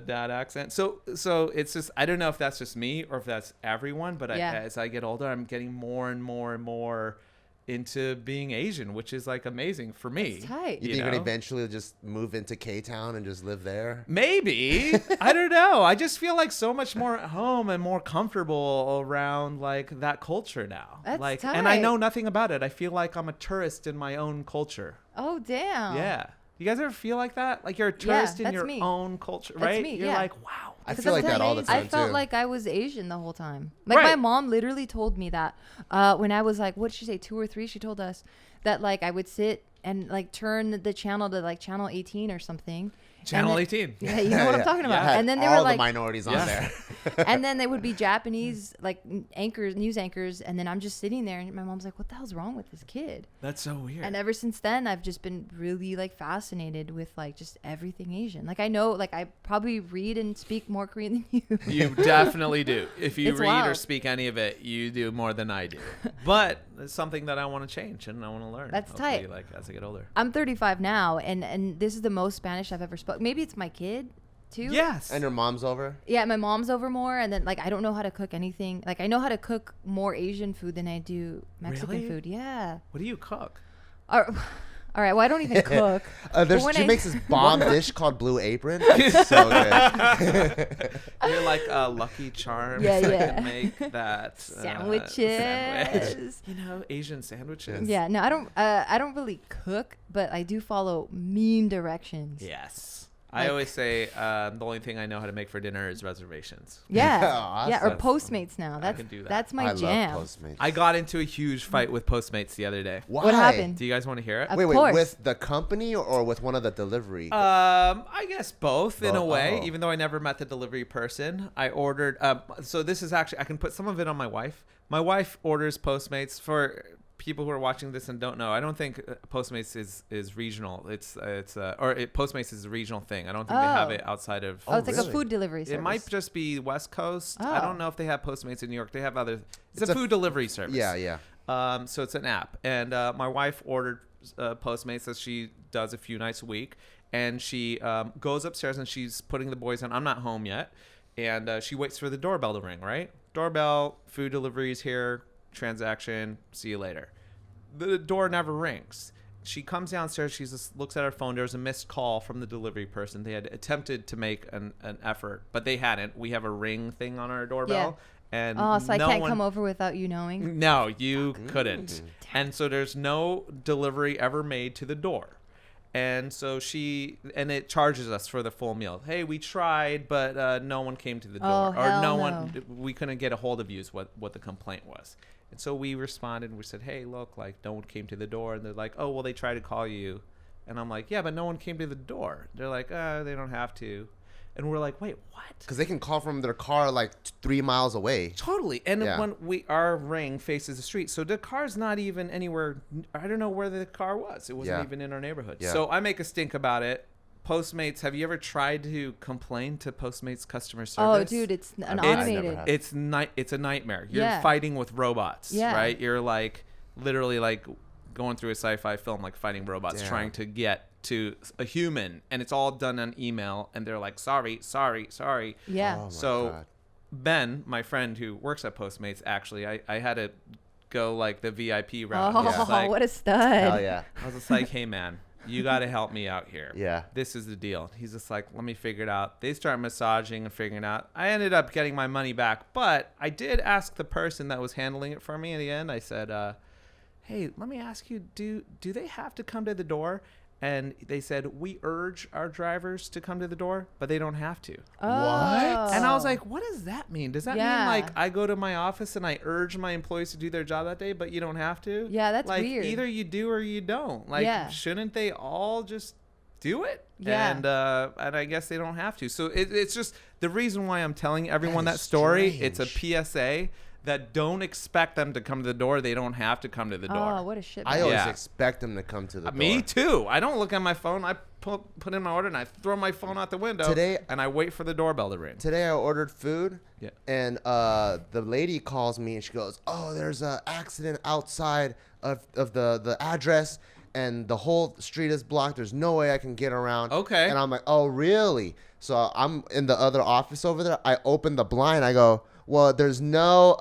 dad accent. So it's just, I don't know if that's just me or if that's everyone, but as I get older, I'm getting more and more and more into being Asian, which is like amazing for me. That's tight. You think you're gonna eventually just move into K-Town and just live there? Maybe. I don't know. I just feel like so much more at home and more comfortable around like that culture now. That's like, tight. and I know nothing about it. I feel like I'm a tourist in my own culture. Oh, damn. Yeah. You guys ever feel like that? Like you're a tourist in that's your me. own culture, That's right? me, You're yeah. like, wow. I feel like that all the time I felt too. like I was Asian the whole time. Like my mom literally told me that when I was like, what did she say, 2 or 3? She told us that like I would sit and like turn the channel to like channel 18 or something. Channel 18. Yeah, you know what I'm talking about. Yeah. And then they all were like the minorities on there. and then they would be Japanese like news anchors, and then I'm just sitting there and my mom's like, what the hell's wrong with this kid? That's so weird. And ever since then I've just been really like fascinated with like just everything Asian. Like I know, like I probably read and speak more Korean than you. You definitely do. If you It's read or wild. speak any of it, you do more than I do. But it's something that I want to change and I want to learn. That's hopefully, tight. Like as I get older. I'm 35 now, and this is the most Spanish I've ever spoken. Maybe it's my kid too. Yes. And your mom's over? Yeah, my mom's over more, and then like I don't know how to cook anything. Like I know how to cook more Asian food than I do Mexican Really? food. Yeah. What do you cook? All right. Well, I don't even cook. She makes this bomb dish called Blue Apron. It's so good. You're like Lucky Charms. Yeah, that yeah. can make that Sandwiches. sandwich. You know, Asian sandwiches. Yeah. No, I don't really cook, but I do follow mean directions. Yes. I always say the only thing I know how to make for dinner is reservations. Yeah. Awesome. Yeah. Or Postmates now. That's can do that. that's my I jam. love Postmates. I got into a huge fight with Postmates the other day. Why? What happened? Do you guys want to hear it? Of Wait, course. with the company or with one of the delivery? I guess both in a Both. way, Oh. even though I never met the delivery person. I ordered, so this is actually, I can put some of it on my wife. My wife orders Postmates. For people who are watching this and don't know, I don't think Postmates is regional. Postmates is a regional thing. I don't think they have Oh. it outside of. Oh, it's like a really? food delivery service. It might just be West Coast. I Oh. don't know if they have Postmates in New York. They have other. It's It's a a- food delivery service. yeah. So it's an app, and my wife ordered Postmates that she does a few nights a week, and she goes upstairs and she's putting the boys on. I'm not home yet, and she waits for the doorbell to ring. Right, doorbell, food deliveries here, transaction. See you later. The door never rings. She comes downstairs. She just looks at her phone. There's a missed call from the delivery person. They had attempted to make an effort, but they hadn't. We have a ring thing on our doorbell. And Oh, so I no can't one- come over without you knowing. No, you couldn't. And so there's no delivery ever made to the door. And so it charges us for the full meal. Hey, we tried, but no one came to the door. Oh, hell no. We couldn't get a hold of you is what the complaint was. And so we responded and we said, hey, look, like no one came to the door. And they're like, oh, well, they tried to call you. And I'm like, yeah, but no one came to the door. They're like, they don't have to. And we're like, wait, what? Because they can call from their car like 3 miles away. Totally. And Yeah. when our ring faces the street, so the car's not even anywhere. I don't know where the car was. It wasn't Yeah. even in our neighborhood. Yeah. So I make a stink about it. Postmates, have you ever tried to complain to Postmates customer service? Oh, dude, it's an I never automated. have. It's a nightmare. You're Yeah. fighting with robots, Yeah. right? You're like literally like going through a sci-fi film, like fighting robots, Damn. trying to get to a human, and it's all done on email, and they're like, sorry. Yeah. Oh my So God. Ben, my friend who works at Postmates, actually, I had to go like the VIP route. Oh, I was just like- what a stud. Hell yeah. I was just like, hey man, you got to help me out here. Yeah. This is the deal. He's just like, let me figure it out. They start massaging and figuring it out. I ended up getting my money back, but I did ask the person that was handling it for me in the end. I said, hey, let me ask you, do they have to come to the door? And they said, we urge our drivers to come to the door, but they don't have to. Oh. And I was like, what does that mean? Does that mean Yeah. like I go to my office and I urge my employees to do their job that day, but you don't have to? Yeah, that's like, weird. Either you do or you don't. Like, Yeah. shouldn't they all just do it? Yeah. And I guess they don't have to. So it's just the reason why I'm telling everyone That that is story. strange. It's a PSA that don't expect them to come to the door. They don't have to come to the door. Oh, what a shit. I always Yeah. expect them to come to the door. Me too. I don't look at my phone. I put in my order and I throw my phone out the window. Today- and I wait for the doorbell to ring. Today I ordered food, Yeah. and the lady calls me and she goes, "Oh, there's an accident outside of the address, and the whole street is blocked. There's no way I can get around." Okay. And I'm like, "Oh, really?" So I'm in the other office over there. I open the blind. I go, "Well, there's no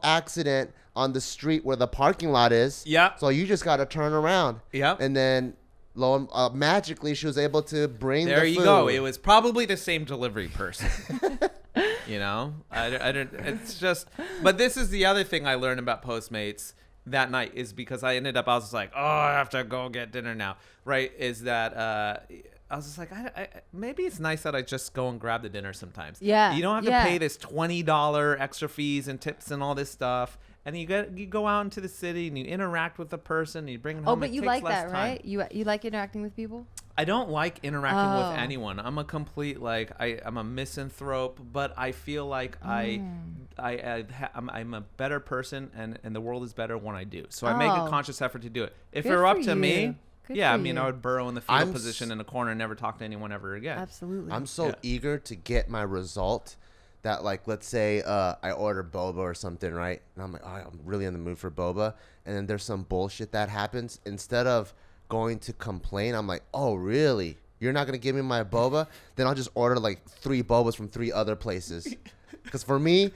accident on the street where the parking lot is. Yeah. So you just got to turn around." Yep. And then magically she was able to bring There the you food. go. It was probably the same delivery person. You know, I don't. It's just. But this is the other thing I learned about Postmates that night is because I was just like, oh, I have to go get dinner now. Right? Is that I was just like, maybe it's nice that I just go and grab the dinner sometimes. Yeah, You don't have yeah. to pay this $20 extra fees and tips and all this stuff. And you go out into the city and you interact with the person. And you bring it home. Oh, but It you takes like less that, time. right? You like interacting with people? I don't like interacting Oh. with anyone. I'm a complete I'm a misanthrope, but I feel like I'm a better person, and the world is better when I do. So I make a Oh. conscious effort to do it. If Good it were up for to you. me, Good yeah, for I mean, you. I would burrow in the fetal I'm position in a corner and never talk to anyone ever again. Absolutely. I'm so Yeah. eager to get my result that, like, let's say I order boba or something, right? And I'm like, oh, I'm really in the mood for boba. And then there's some bullshit that happens. Instead of going to complain, I'm like, oh, really? You're not going to give me my boba? Then I'll just order like 3 bobas from 3 other places. Because for me,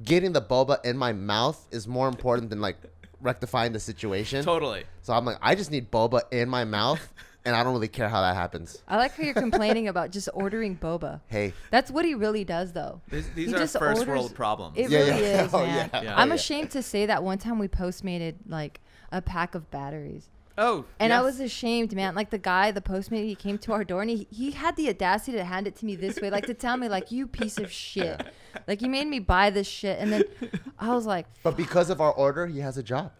getting the boba in my mouth is more important than like rectifying the situation. Totally. So I'm like, I just need boba in my mouth, and I don't really care how that happens. I like how you're complaining about just ordering boba. Hey. That's what he really does, though. These He are just first orders- world problems. It Yeah, really yeah. is, Oh, man. yeah. Yeah. I'm Oh, yeah. ashamed to say that one time we Postmated like a pack of batteries. Oh, And I yes. was ashamed, man. Like the guy, the Postmate, he came to our door and he had the audacity to hand it to me this way, like to tell me, like, you piece of shit. Like, you made me buy this shit. And then I was like, But because of our order, he has a job.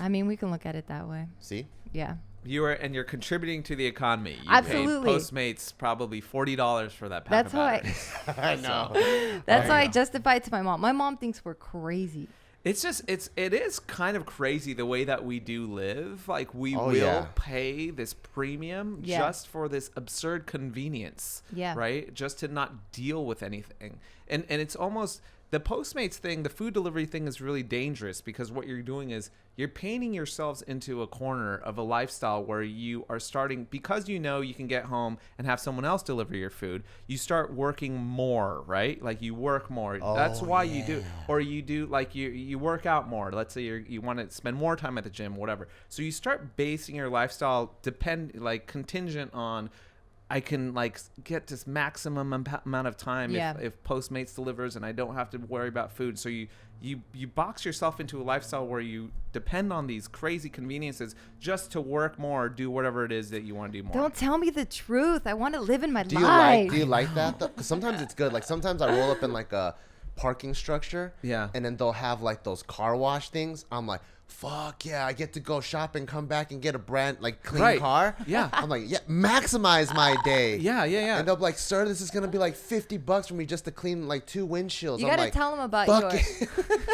I mean, we can look at it that way. See? Yeah. You're contributing to the economy. You Absolutely. paid Postmates probably $40 for that pack That's of how I. batteries. I know. That's how I justify it to my mom. My mom thinks we're crazy. It's just it is kind of crazy the way that we do live. Like we Oh, will yeah. pay this premium Yeah. just for this absurd convenience. Yeah. Right? Just to not deal with anything. And it's almost the Postmates thing, the food delivery thing is really dangerous because what you're doing is you're painting yourselves into a corner of a lifestyle where you are starting, because you know you can get home and have someone else deliver your food, you start working more, right? Like you work more. That's why you do, or you do like you work out more. Let's say you want to spend more time at the gym, whatever. So you start basing your lifestyle contingent on, I can like get this maximum amount of time Yeah. if Postmates delivers and I don't have to worry about food. So you box yourself into a lifestyle where you depend on these crazy conveniences just to work more, do whatever it is that you want to do more. Don't tell me the truth. I want to live in my Do life. you like that? Because sometimes it's good. Like sometimes I roll up in like a parking structure. Yeah. And then they'll have like those car wash things. I'm like, fuck yeah, I get to go shop and come back and get a brand like clean Right. car. Yeah. I'm like, yeah, maximize my day. Yeah. And they'll be like, sir, this is gonna be like $50 for me just to clean like 2 windshields. You I'm gotta like, tell them about fuck your. it.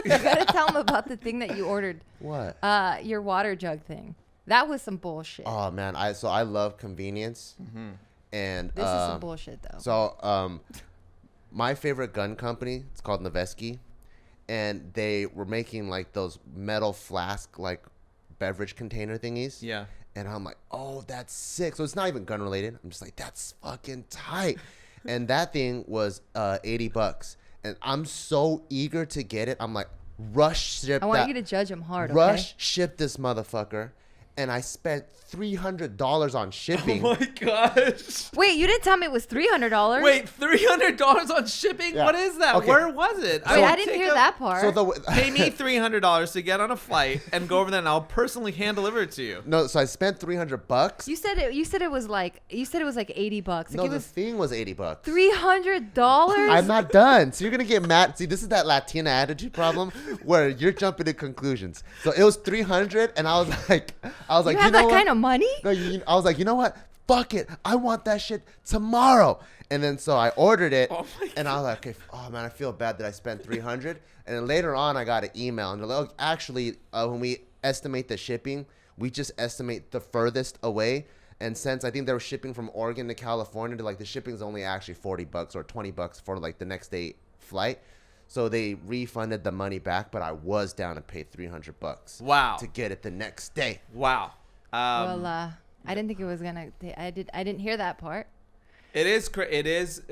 You gotta tell them about the thing that you ordered. What? Your water jug thing. That was some bullshit. Oh man, I love convenience. And This is some bullshit though. So my favorite gun company, it's called Noveski, and they were making like those metal flask like beverage container thingies. Yeah. And I'm like, oh, that's sick. So it's not even gun related. I'm just like, that's fucking tight. And that thing was $80. And I'm so eager to get it. I'm like, rush ship I want that. you to judge him hard. Okay? Rush ship this motherfucker. And I spent $300 on shipping. Oh my gosh. Wait, you didn't tell me it was $300. Wait, $300 on shipping? Yeah. What is that? Okay. Where was it? Wait, will I didn't take hear a- that part. So Pay me $300 to get on a flight and go over there, and I'll personally hand deliver it to you. No, so I spent $300. You said it was like $80. Like No, it the was thing was $80. $300. I'm not done. So you're gonna get mad. See, this is that Latina attitude problem where you're jumping to conclusions. So it was $300, and I was like, You you have know that what? kind of money? No, I was like, you know what? fuck it, I want that shit tomorrow. And then so I ordered it, and I was like, okay, oh man, I feel bad that I spent $300. And then later on, I got an email, and they're like, oh, actually, when we estimate the shipping, we just estimate the furthest away. And since I think they were shipping from Oregon to California, to like the shipping's only actually $40 or $20 for like the next day flight. So they refunded the money back, but I was down to pay $300. Wow. To get it the next day. Wow. I didn't think it was gonna. I didn't hear that part. It is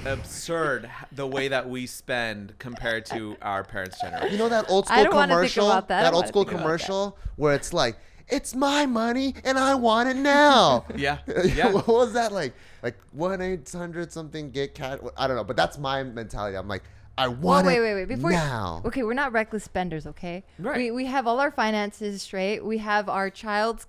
absurd the way that we spend compared to our parents' generation. You know that old I school don't wanna think commercial? about that. I That don't old wanna school think about commercial where it's like, it's my money and I want it now. Yeah. What was that like? Like 1-800 something get cat. I don't know, but that's my mentality. I'm like, I want it Before now. Okay, we're not reckless spenders, okay? Right. We have all our finances straight. We have our child's.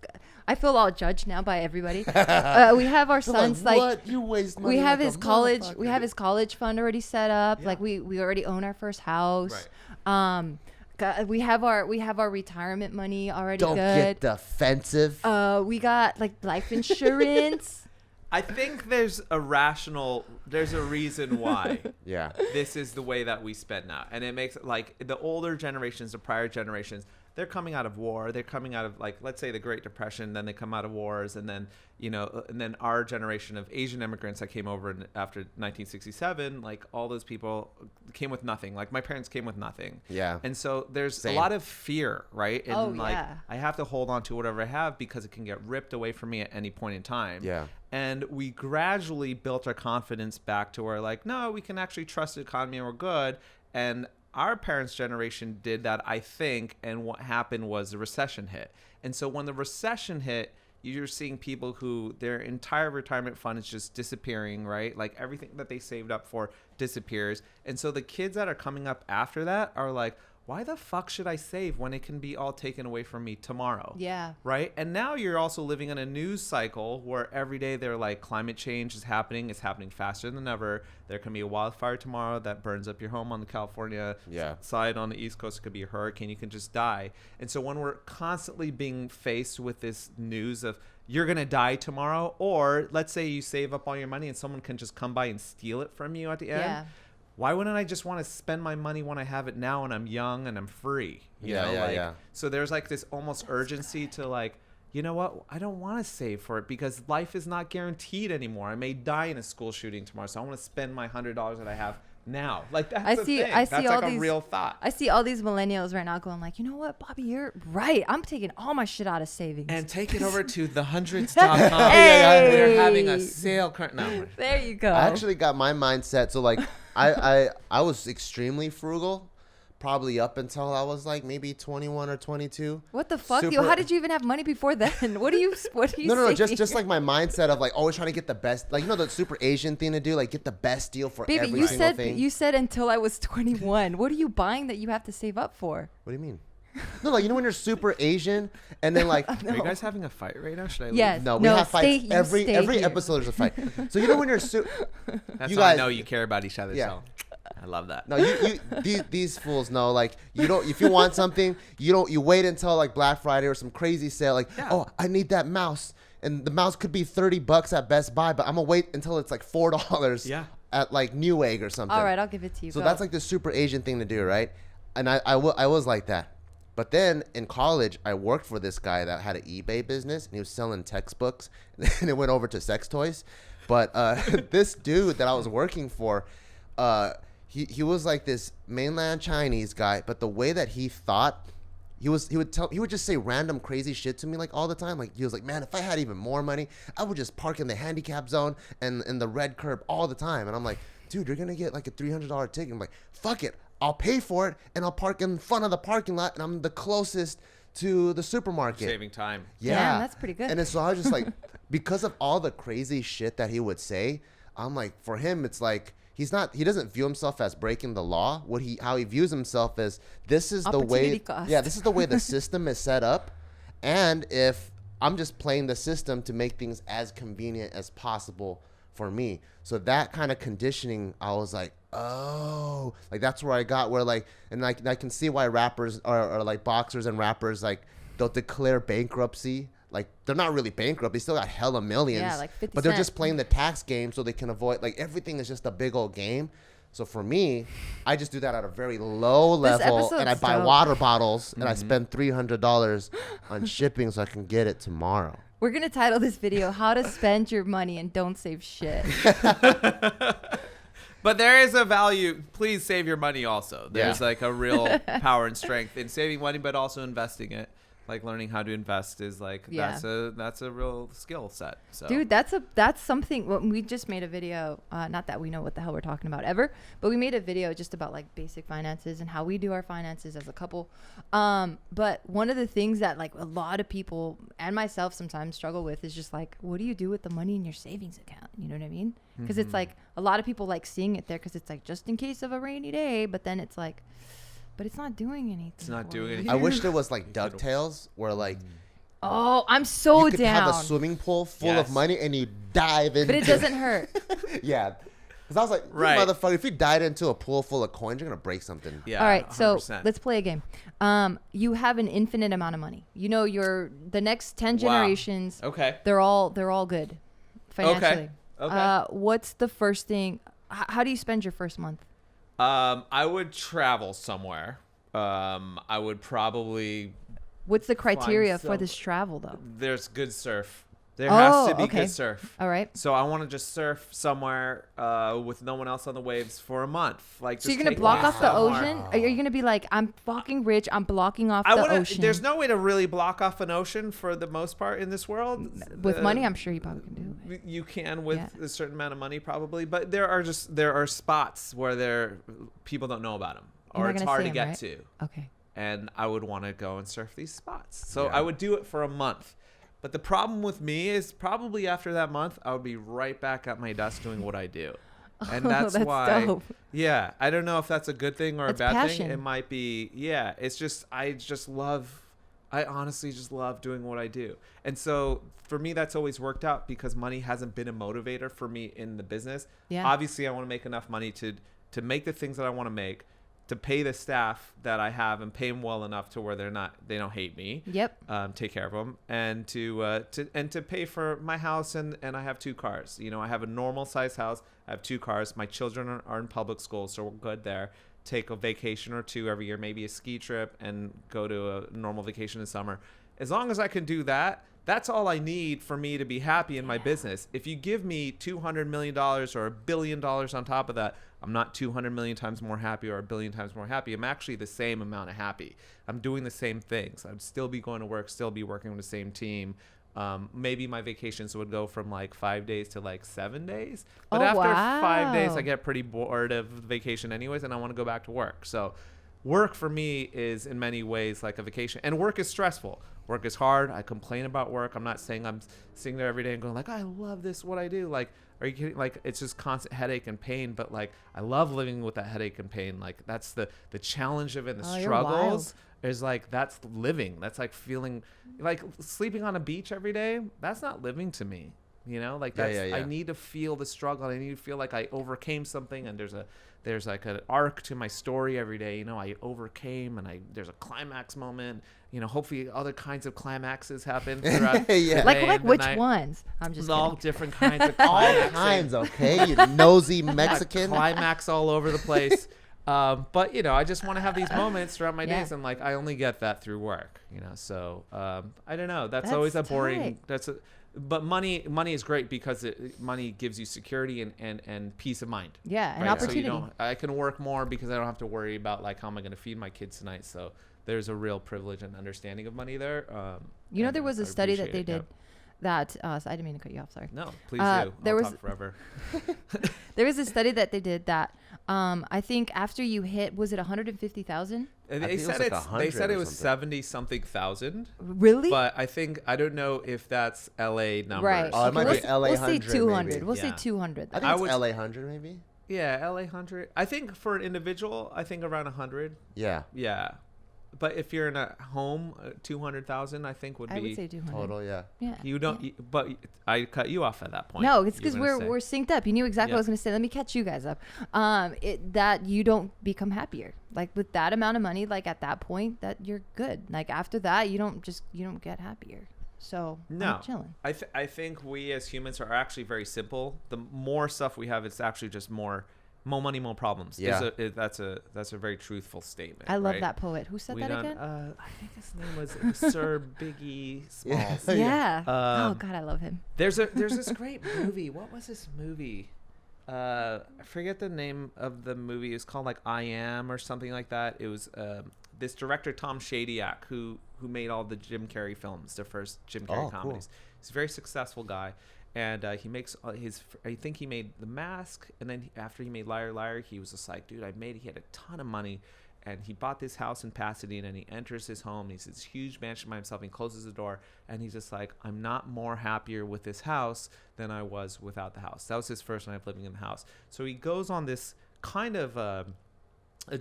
I feel all judged now by everybody. We have our son's like, what? You waste money. we have like his a college. We motherfucker. have his college fund already set up. Yeah. Like we already own our first house. Right. We have our retirement money already Don't good. get defensive. We got like life insurance. I think there's a reason why Yeah. this is the way that we spend now. And it makes like the older generations, the prior generations, they're coming out of war. They're coming out of like, let's say the Great Depression, then they come out of wars. And then, and then our generation of Asian immigrants that came over after 1967, like all those people came with nothing. Like my parents came with nothing. Yeah. And so there's Same. a lot of fear, right? And like, yeah. I have to hold on to whatever I have because it can get ripped away from me at any point in time. Yeah. And we gradually built our confidence back to where like, no, we can actually trust the economy and we're good. And our parents' generation did that, I think. And what happened was the recession hit. And so when the recession hit, you're seeing people who their entire retirement fund is just disappearing, right? Like everything that they saved up for disappears. And so the kids that are coming up after that are like, why the fuck should I save when it can be all taken away from me tomorrow? Yeah. Right. And now you're also living in a news cycle where every day they're like, climate change is happening. It's happening faster than ever. There can be a wildfire tomorrow that burns up your home on the California side. On the East Coast, it could be a hurricane. You can just die. And so when we're constantly being faced with this news of you're going to die tomorrow, or let's say you save up all your money and someone can just come by and steal it from you at the end. Yeah. Why wouldn't I just want to spend my money when I have it now and I'm young and I'm free? You know, like, so there's like this almost urgency to like, you know what? I don't want to save for it because life is not guaranteed anymore. I may die in a school shooting tomorrow, so I want to spend my $100 that I have now. Like that's the thing. I see That's all like these, a real thought. I see all these millennials right now going like, you know what, Bobby, you're right. I'm taking all my shit out of savings. And take it over to thehundreds.com. Hey! We're having a sale. No, There you go. I actually got my mindset. So like, I was extremely frugal, probably up until I was like maybe 21 or 22. What the fuck, yo? How did you even have money before then? What are you No, just like my mindset of like always trying to get the best, like, you know, the super Asian thing to do, like get the best deal for Baby, every you single said thing. you said until I was 21. What are you buying that you have to save up for? What do you mean? No, like, you know when you're super Asian and then like Are you guys having a fight right now? Should I leave? Yes. no, we have fights you every stay here. episode there's a fight. So you know when you're That's you how I guys know you care about each other. Yeah. So I love that. No, these fools know, like, you don't, if you want something, you wait until like Black Friday or some crazy sale, like, oh, I need that mouse, and the mouse could be $30 at Best Buy, but I'm gonna wait until it's like $4 at like Newegg or something. All right, I'll give it to you. So Go. that's like the super Asian thing to do, right? And I was like that. But then in college, I worked for this guy that had an eBay business, and he was selling textbooks, and it went over to sex toys. But this dude that I was working for, he was like this mainland Chinese guy, but the way that he thought, he would just say random crazy shit to me like all the time. Like he was like, man, if I had even more money, I would just park in the handicap zone and in the red curb all the time. And I'm like, dude, you're gonna get like a $300 ticket. I'm like, fuck it, I'll pay for it and I'll park in front of the parking lot, and I'm the closest to the supermarket. Saving time. Yeah, Damn, that's pretty good. And then, so I was just like, because of all the crazy shit that he would say, I'm like, for him, it's like he doesn't view himself as breaking the law. How he views himself is, this is the way. Opportunity cost. Yeah, this is the way the system is set up, and if I'm just playing the system to make things as convenient as possible for me. So that kind of conditioning, I was like, oh, like that's where I got where like, and like I can see why rappers or like boxers and rappers, like they'll declare bankruptcy like they're not really bankrupt. They still got hella millions. Yeah, like 50 but they're cent. just playing the tax game so they can avoid, like, everything is just a big old game. So for me, I just do that at a very low level, and I buy water bottles, and I spend $300 on shipping so I can get it tomorrow. We're going to title this video, How to Spend Your Money and Don't Save Shit. But there is a value. Please save your money also. There's Yeah. like a real power and strength in saving money, but also investing it. Like learning how to invest is like, that's a real skill set. So Dude, that's something. Well, we just made a video, not that we know what the hell we're talking about ever, but we made a video just about like basic finances and how we do our finances as a couple. But one of the things that like a lot of people and myself sometimes struggle with is just like, what do you do with the money in your savings account? You know what I mean? Because it's like a lot of people like seeing it there because it's like just in case of a rainy day, but then it's like, but it's not doing anything. It's not doing you. anything. I wish there was like DuckTales where like Oh, I'm so you could down. have a swimming pool full Yes. of money and you dive in. But it doesn't hurt. Yeah. Because I was like, Right. motherfucker, if you dive into a pool full of coins, you're going to break something. Yeah. All right, so 100%. let's play a game. You have an infinite amount of money. You know, the next 10 generations, Okay. they're all good financially. Okay. What's the first thing? How do you spend your first month? I would travel somewhere. I would probably. What's the criteria for some- this travel, though? There's good surf. There has to be okay. good surf. All right. So I want to just surf somewhere with no one else on the waves for a month. Like, So just you're gonna take block off off the somewhere. ocean? Are you gonna be like, I'm fucking rich, I'm blocking off I the wanna, ocean? There's no way to really block off an ocean for the most part in this world. With money, I'm sure you probably can do it. You can with Yeah. a certain amount of money probably, but there are spots where people don't know about them, You're or not it's gonna hard see to 'em, get right? to. Okay. And I would want to go and surf these spots. So Yeah. I would do it for a month. But the problem with me is probably after that month, I would be right back at my desk doing what I do. And that's why, dope. yeah, I don't know if that's a good thing or That's a bad passion. thing. It might be, yeah, it's just, I honestly just love doing what I do. And so for me, that's always worked out because money hasn't been a motivator for me in the business. Yeah. Obviously, I want to make enough money to make the things that I want to make, to pay the staff that I have and pay them well enough to where they don't hate me. Yep. Take care of them, and to pay for my house, and I have 2 cars. You know, I have a normal size house. I have 2 cars. My children are in public school, so we're good there. Take a vacation or 2 every year, maybe a ski trip, and go to a normal vacation in summer. As long as I can do that, that's all I need for me to be happy in my business. If you give me $200 million or $1 billion on top of that, I'm not 200 million times more happy or 1 billion times more happy. I'm actually the same amount of happy. I'm doing the same things. I'd still be going to work, still be working with the same team. Maybe my vacations would go from like 5 days to like 7 days. But Oh, after 5 days, wow. I get pretty bored of vacation anyways, and I want to go back to work. So work for me is in many ways like a vacation. And work is stressful. Work is hard. I complain about work. I'm not saying I'm sitting there every day and going like, I love this, what I do. Like, are you kidding? Like, it's just constant headache and pain. But like, I love living with that headache and pain. Like, that's the challenge of it, and the You're struggles is like, that's living. That's like feeling like sleeping on a beach every day. That's not living to me. You know, like that's, Yeah. I need to feel the struggle. I need to feel like I overcame something, and there's like an arc to my story every day. You know, I overcame, and there's a climax moment. You know, hopefully other kinds of climaxes happen throughout Yeah. the Like day and the which night. ones? I'm just All kidding. different kinds of All climaxing. kinds, okay? You nosy Mexican. Climax all over the place. But you know, I just want to have these moments throughout my Yeah. days, and like I only get that through work. You know, so I don't know. That's That's always a boring. tight. But money is great because money gives you security and peace of mind. Yeah, an Right? opportunity. So I can work more because I don't have to worry about like how am I going to feed my kids tonight. So there's a real privilege and understanding of money there. You know, and there was a I study that appreciate they it, did that so I didn't mean to cut you off, sorry. No, please do. there I'll was- talk forever. There was a study that they did that I think after you hit, was it 150,000? They think it was said like they 100 said it or was something. 70-something thousand. Really? But I don't know if that's LA numbers. Right. Oh, it might Okay, be LA we'll say 100 200. maybe. We'll say Yeah. 200. I think I it's would- LA 100 maybe. Yeah, LA 100. I think for an individual, I think around 100. Yeah. Yeah. But if you're in a home, 200,000, I think would I be would say 200. Total, yeah. Yeah. You don't, yeah. but I cut you off at that point. No, it's You because were gonna we're say. synced up. You knew exactly what I Yeah. was going to say. Let me catch you guys up. That you don't become happier. Like with that amount of money, like at that point, that you're good. Like after that, you don't get happier. So No, I'm chilling. I think we as humans are actually very simple. The more stuff we have, it's actually just more money, more problems. Yeah. That's a very truthful statement. I love right? that poet. Who said We that don't- again? I think his name was Sir Biggie Smalls. Yeah. Oh Um, God, I love him. There's this great movie. What was this movie? I forget the name of the movie. It's called like I Am or something like that. It was this director Tom Shadyac who made all the Jim Carrey films, the first Jim Carrey comedies. He's a very successful guy, and he makes I think he made The Mask, and then after he made Liar Liar, he was just like, dude, he had a ton of money. And he bought this house in Pasadena, and he enters his home. And he's this huge mansion by himself. And he closes the door, and he's just like, I'm not more happier with this house than I was without the house. That was his first night of living in the house. So he goes on this kind of a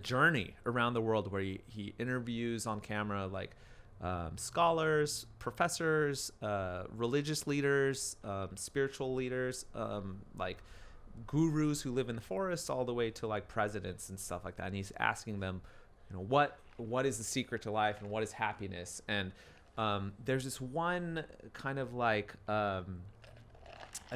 journey around the world where he interviews on camera like scholars, professors, religious leaders, spiritual leaders, like gurus who live in the forest, all the way to like presidents and stuff like that. And he's asking them, what is the secret to life and what is happiness? And there's this one kind of like I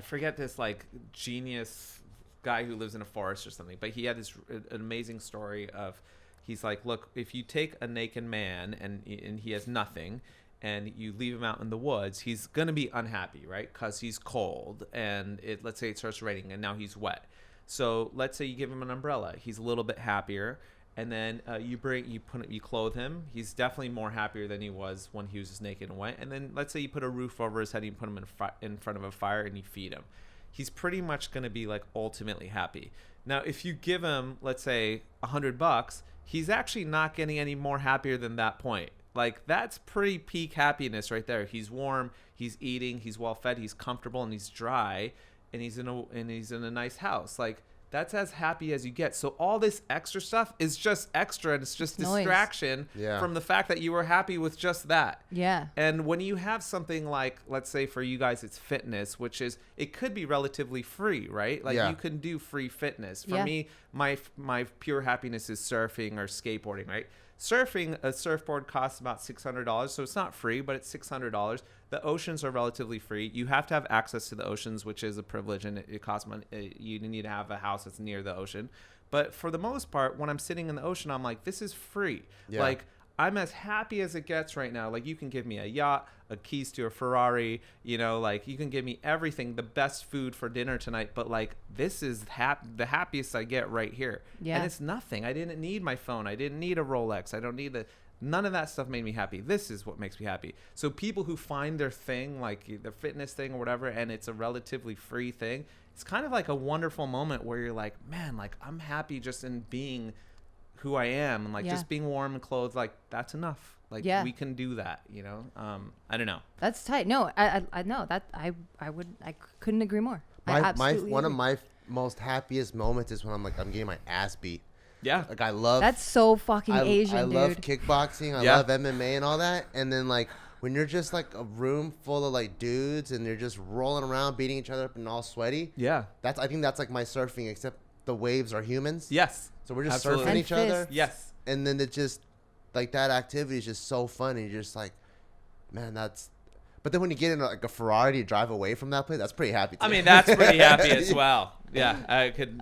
forget, this like genius guy who lives in a forest or something, but he had this an amazing story of, he's like, look, if you take a naked man and he has nothing, and you leave him out in the woods, he's going to be unhappy, right? Because he's cold, and let's say it starts raining, and now he's wet. So let's say you give him an umbrella. He's a little bit happier. And then you clothe him. He's definitely more happier than he was when he was just naked and wet. And then let's say you put a roof over his head, and you put him in front of a fire, and you feed him. He's pretty much going to be like ultimately happy. Now, if you give him, let's say, $100, he's actually not getting any more happier than that point. Like, that's pretty peak happiness right there. He's warm, he's eating, he's well fed, he's comfortable, and he's dry, and he's in a nice house. Like, that's as happy as you get. So all this extra stuff is just extra, and it's just distraction from the fact that you were happy with just that. Yeah. And when you have something like, let's say for you guys, it's fitness, which is, it could be relatively free, right? Like you can do free fitness. For me, my pure happiness is surfing or skateboarding, right? Surfing, a surfboard costs about $600, so it's not free, but it's $600. The oceans are relatively free. You have to have access to the oceans, which is a privilege, and it costs money. You need to have a house that's near the ocean. But for the most part, when I'm sitting in the ocean, I'm like, this is free. Yeah. Like, I'm as happy as it gets right now. Like, you can give me a yacht, a keys to a Ferrari, like, you can give me everything, the best food for dinner tonight, but like, this is the happiest I get right here. Yeah. And it's nothing. I didn't need my phone. I didn't need a Rolex. I don't need none of that stuff made me happy. This is what makes me happy. So people who find their thing, like the fitness thing or whatever, and it's a relatively free thing, it's kind of like a wonderful moment where you're like, man, like, I'm happy just in being who I am, and like just being warm and clothed, like, that's enough. Like, we can do that, I don't know. That's tight. No, I know that I couldn't agree more. One of my most happiest moments is when I'm getting my ass beat. Yeah. Like, I love. That's so fucking Asian, dude. I love kickboxing. I love MMA and all that. And then like, when you're just like a room full of like dudes and they're just rolling around, beating each other up and all sweaty. Yeah. I think that's like my surfing, except the waves are humans. Yes. So we're just surfing each other. Yes. And then it just, like, that activity is just so fun. And you're just like, man, that's. But then when you get in like a Ferrari to drive away from that place, that's pretty happy too. I mean, that's pretty happy as well. Yeah,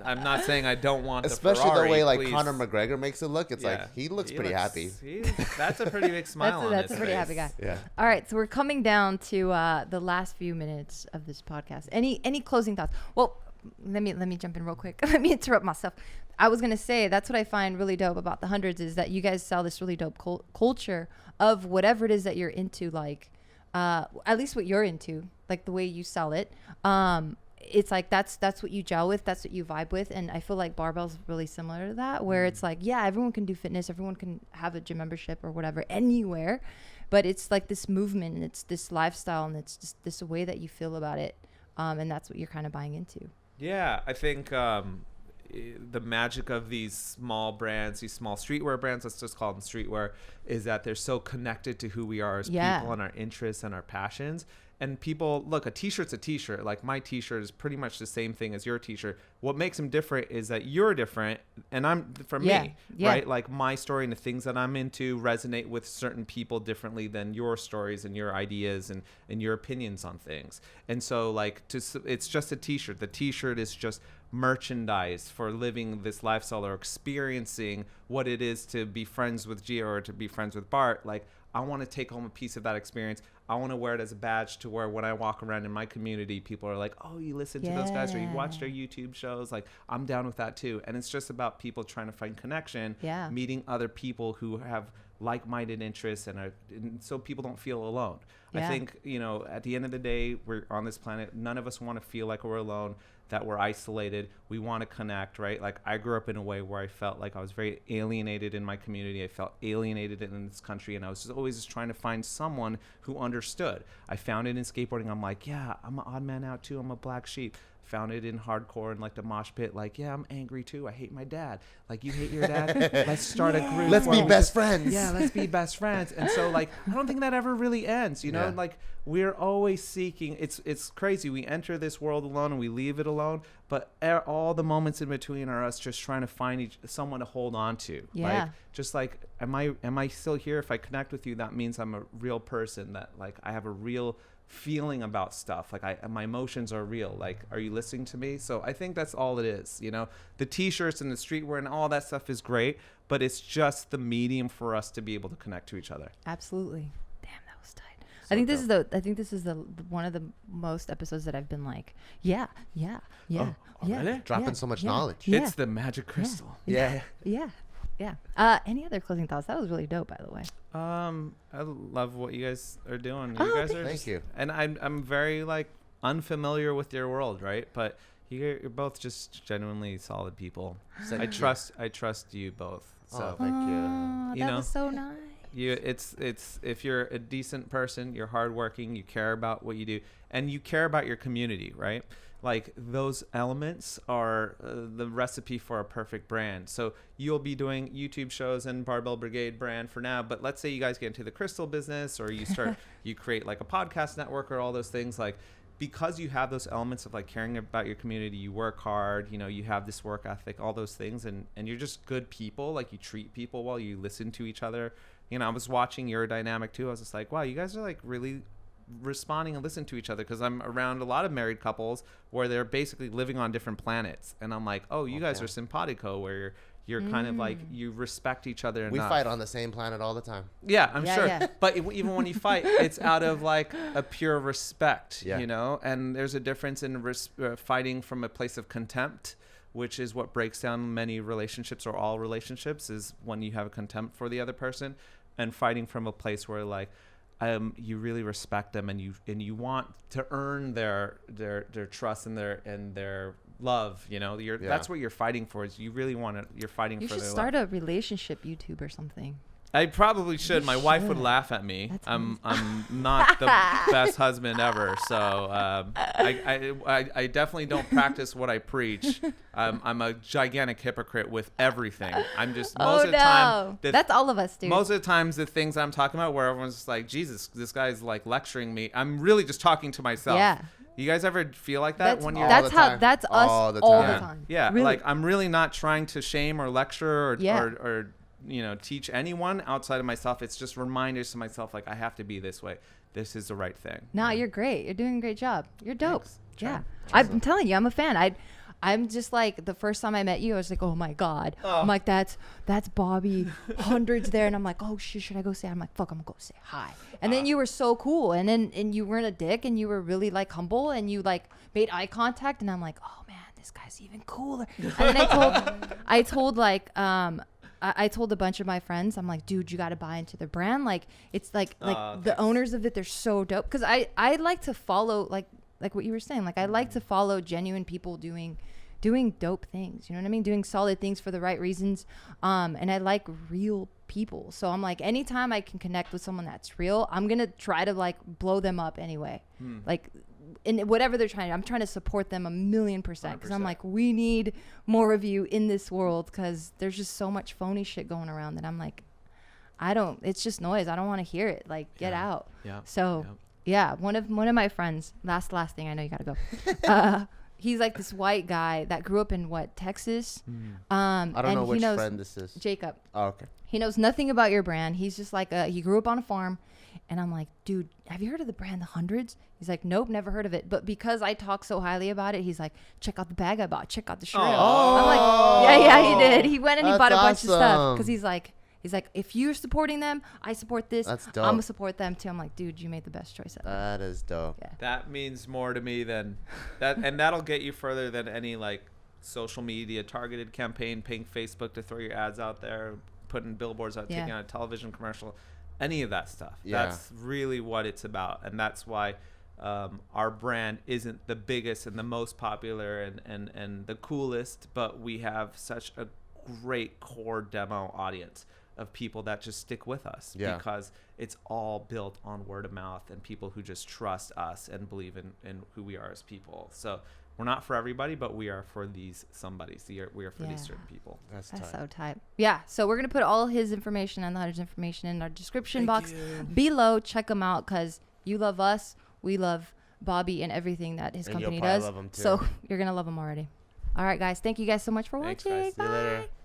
I'm not saying I don't want especially the Ferrari, the way like Conor McGregor makes it look. It's like he looks pretty happy. That's a pretty big smile on his face. That's a pretty happy guy. Yeah. All right, so we're coming down to the last few minutes of this podcast. Any closing thoughts? Well, let me jump in real quick. Let me interrupt myself. I was gonna say that's what I find really dope about the Hundreds is that you guys sell this really dope culture of whatever it is that you're into, like at least what you're into, like the way you sell it. It's like that's what you gel with, that's what you vibe with, and I feel like Barbell's really similar to that, where it's like, yeah, everyone can do fitness, everyone can have a gym membership or whatever anywhere, but it's like this movement and it's this lifestyle and it's just this way that you feel about it, and that's what you're kind of buying into. Yeah, I think the magic of these small brands, these small streetwear brands, let's just call them streetwear, is that they're so connected to who we are as people and our interests and our passions. And people look, a t-shirt's a t-shirt. Like my t-shirt is pretty much the same thing as your t-shirt. What makes them different is that you're different and I'm from me, right? Like my story and the things that I'm into resonate with certain people differently than your stories and your ideas and your opinions on things. And so like it's just a t-shirt. The t-shirt is just merchandise for living this lifestyle or experiencing what it is to be friends with Gia or to be friends with Bart. Like I want to take home a piece of that experience. I want to wear it as a badge to where when I walk around in my community, people are like, oh, you listen to those guys or you watch their YouTube shows. Like, I'm down with that too. And it's just about people trying to find connection, meeting other people who have like-minded interests and so people don't feel alone. I think, you know, at the end of the day, we're on this planet. None of us want to feel like we're alone, that we're isolated. We want to connect, right? Like I grew up in a way where I felt like I was very alienated in my community. I felt alienated in this country, and I was always just trying to find someone who understood. I found it in skateboarding. I'm like, yeah, I'm an odd man out too. I'm a black sheep. Found it in hardcore and like the mosh pit. Like, yeah, I'm angry too. I hate my dad. Like, you hate your dad? Let's start a group. Let's be best friends. Yeah, let's be best friends. And so like, I don't think that ever really ends, you know? Like we're always seeking, it's crazy. We enter this world alone and we leave it alone, but all the moments in between are us just trying to find someone to hold on to. Like, just like, am I still here? If I connect with you, that means I'm a real person, that like I have a real feeling about stuff. Like my emotions are real. Like, are you listening to me? So I think that's all it is. You know, the t-shirts and the streetwear and all that stuff is great, but it's just the medium for us to be able to connect to each other. Absolutely. Damn, that was tight. So I think this is the one of the most episodes that I've been like, really? Dropping so much knowledge. It's the magic crystal. Yeah. Any other closing thoughts? That was really dope, by the way. I love what you guys are doing. Oh, You guys are thank you. And I'm very like unfamiliar with your world, right? But you're both just genuinely solid people. I trust you both. So thank you. You that was so nice. It's if you're a decent person, you're hardworking, you care about what you do, and you care about your community, right? Like those elements are the recipe for a perfect brand. So you'll be doing YouTube shows and Barbell Brigade brand for now, but let's say you guys get into the crystal business or you start, you create like a podcast network or all those things, like because you have those elements of like caring about your community, you work hard, you know, you have this work ethic, all those things, and you're just good people. Like you treat people well, you listen to each other. You know, I was watching your dynamic too. I was just like, wow, you guys are like really responding and listening to each other, because I'm around a lot of married couples where they're basically living on different planets, and I'm like, oh, you guys are simpatico, where you're kind of like, you respect each other enough. We fight on the same planet all the time. Yeah, I'm sure. But even when you fight, it's out of like a pure respect, you know, and there's a difference in fighting from a place of contempt, which is what breaks down many relationships, or all relationships, is when you have a contempt for the other person, and fighting from a place where like, you really respect them, and you want to earn their trust and their love. You know, that's what you're fighting for. Is you really want to. You're fighting for their love. You should start a relationship YouTube or something. I probably should. My wife would laugh at me. I'm not the best husband ever, so I definitely don't practice what I preach. I'm a gigantic hypocrite with everything. I'm just most of the time. That's all of us, dude. Most of the times, the things I'm talking about, where everyone's just like, Jesus, this guy's like lecturing me. I'm really just talking to myself. Yeah. You guys ever feel like that when you're? That's us all the time. Yeah, really. Like I'm really not trying to shame or lecture or you know, teach anyone outside of myself. It's just reminders to myself, like, I have to be this way. This is the right thing. No, you're great. You're doing a great job. You're dope. Yeah. I'm telling you, I'm a fan. I'm just like, the first time I met you, I was like, oh my God. I'm like, that's Bobby. Hundreds there. And I'm like, oh shit, should I go say? I'm like, fuck, I'm gonna go say hi. And then you were so cool. And you weren't a dick, and you were really like humble, and you like made eye contact. And I'm like, oh man, this guy's even cooler. And then I told a bunch of my friends, I'm like, dude, you got to buy into the brand. Like, it's like the owners of it, they're so dope. Because I like to follow, like what you were saying. Like, I like to follow genuine people doing dope things. You know what I mean? Doing solid things for the right reasons. And I like real people. So I'm like, anytime I can connect with someone that's real, I'm going to try to like blow them up anyway. Like, in whatever they're trying to, I'm trying to support them 1,000,000%, because I'm like, we need more of you in this world, because there's just so much phony shit going around that I'm like, it's just noise. I don't want to hear it. Like, get out. So Yeah, one of my friends. Last thing, I know you gotta go. He's like this white guy that grew up in Texas. I don't know and which friend this is. Jacob. Oh, okay. He knows nothing about your brand. He's just like he grew up on a farm. And I'm like, dude, have you heard of the brand The Hundreds? He's like, nope, never heard of it. But because I talk so highly about it, he's like, check out the bag I bought. Check out the shrimp. I'm like, yeah, he did. He went and he bought a bunch of stuff because he's like, if you're supporting them, I support this. That's dope. I'm gonna support them too. I'm like, dude, you made the best choice ever. That is dope. Yeah. That means more to me than that, and that'll get you further than any like social media targeted campaign, paying Facebook to throw your ads out there, putting billboards out, taking out a television commercial. Any of that stuff. Yeah. That's really what it's about. And that's why our brand isn't the biggest and the most popular and the coolest, but we have such a great core demo audience of people that just stick with us because it's all built on word of mouth and people who just trust us and believe in who we are as people. So we're not for everybody, but we are for these somebodies. We are for these certain people. That's so tight. Yeah. So we're going to put all his information and the Hunter's information in our description box below. Check them out because you love us. We love Bobby and everything that his company does. Love him too. So you're going to love him already. All right, guys. Thank you guys so much for watching. Thanks, guys. See you later. Bye.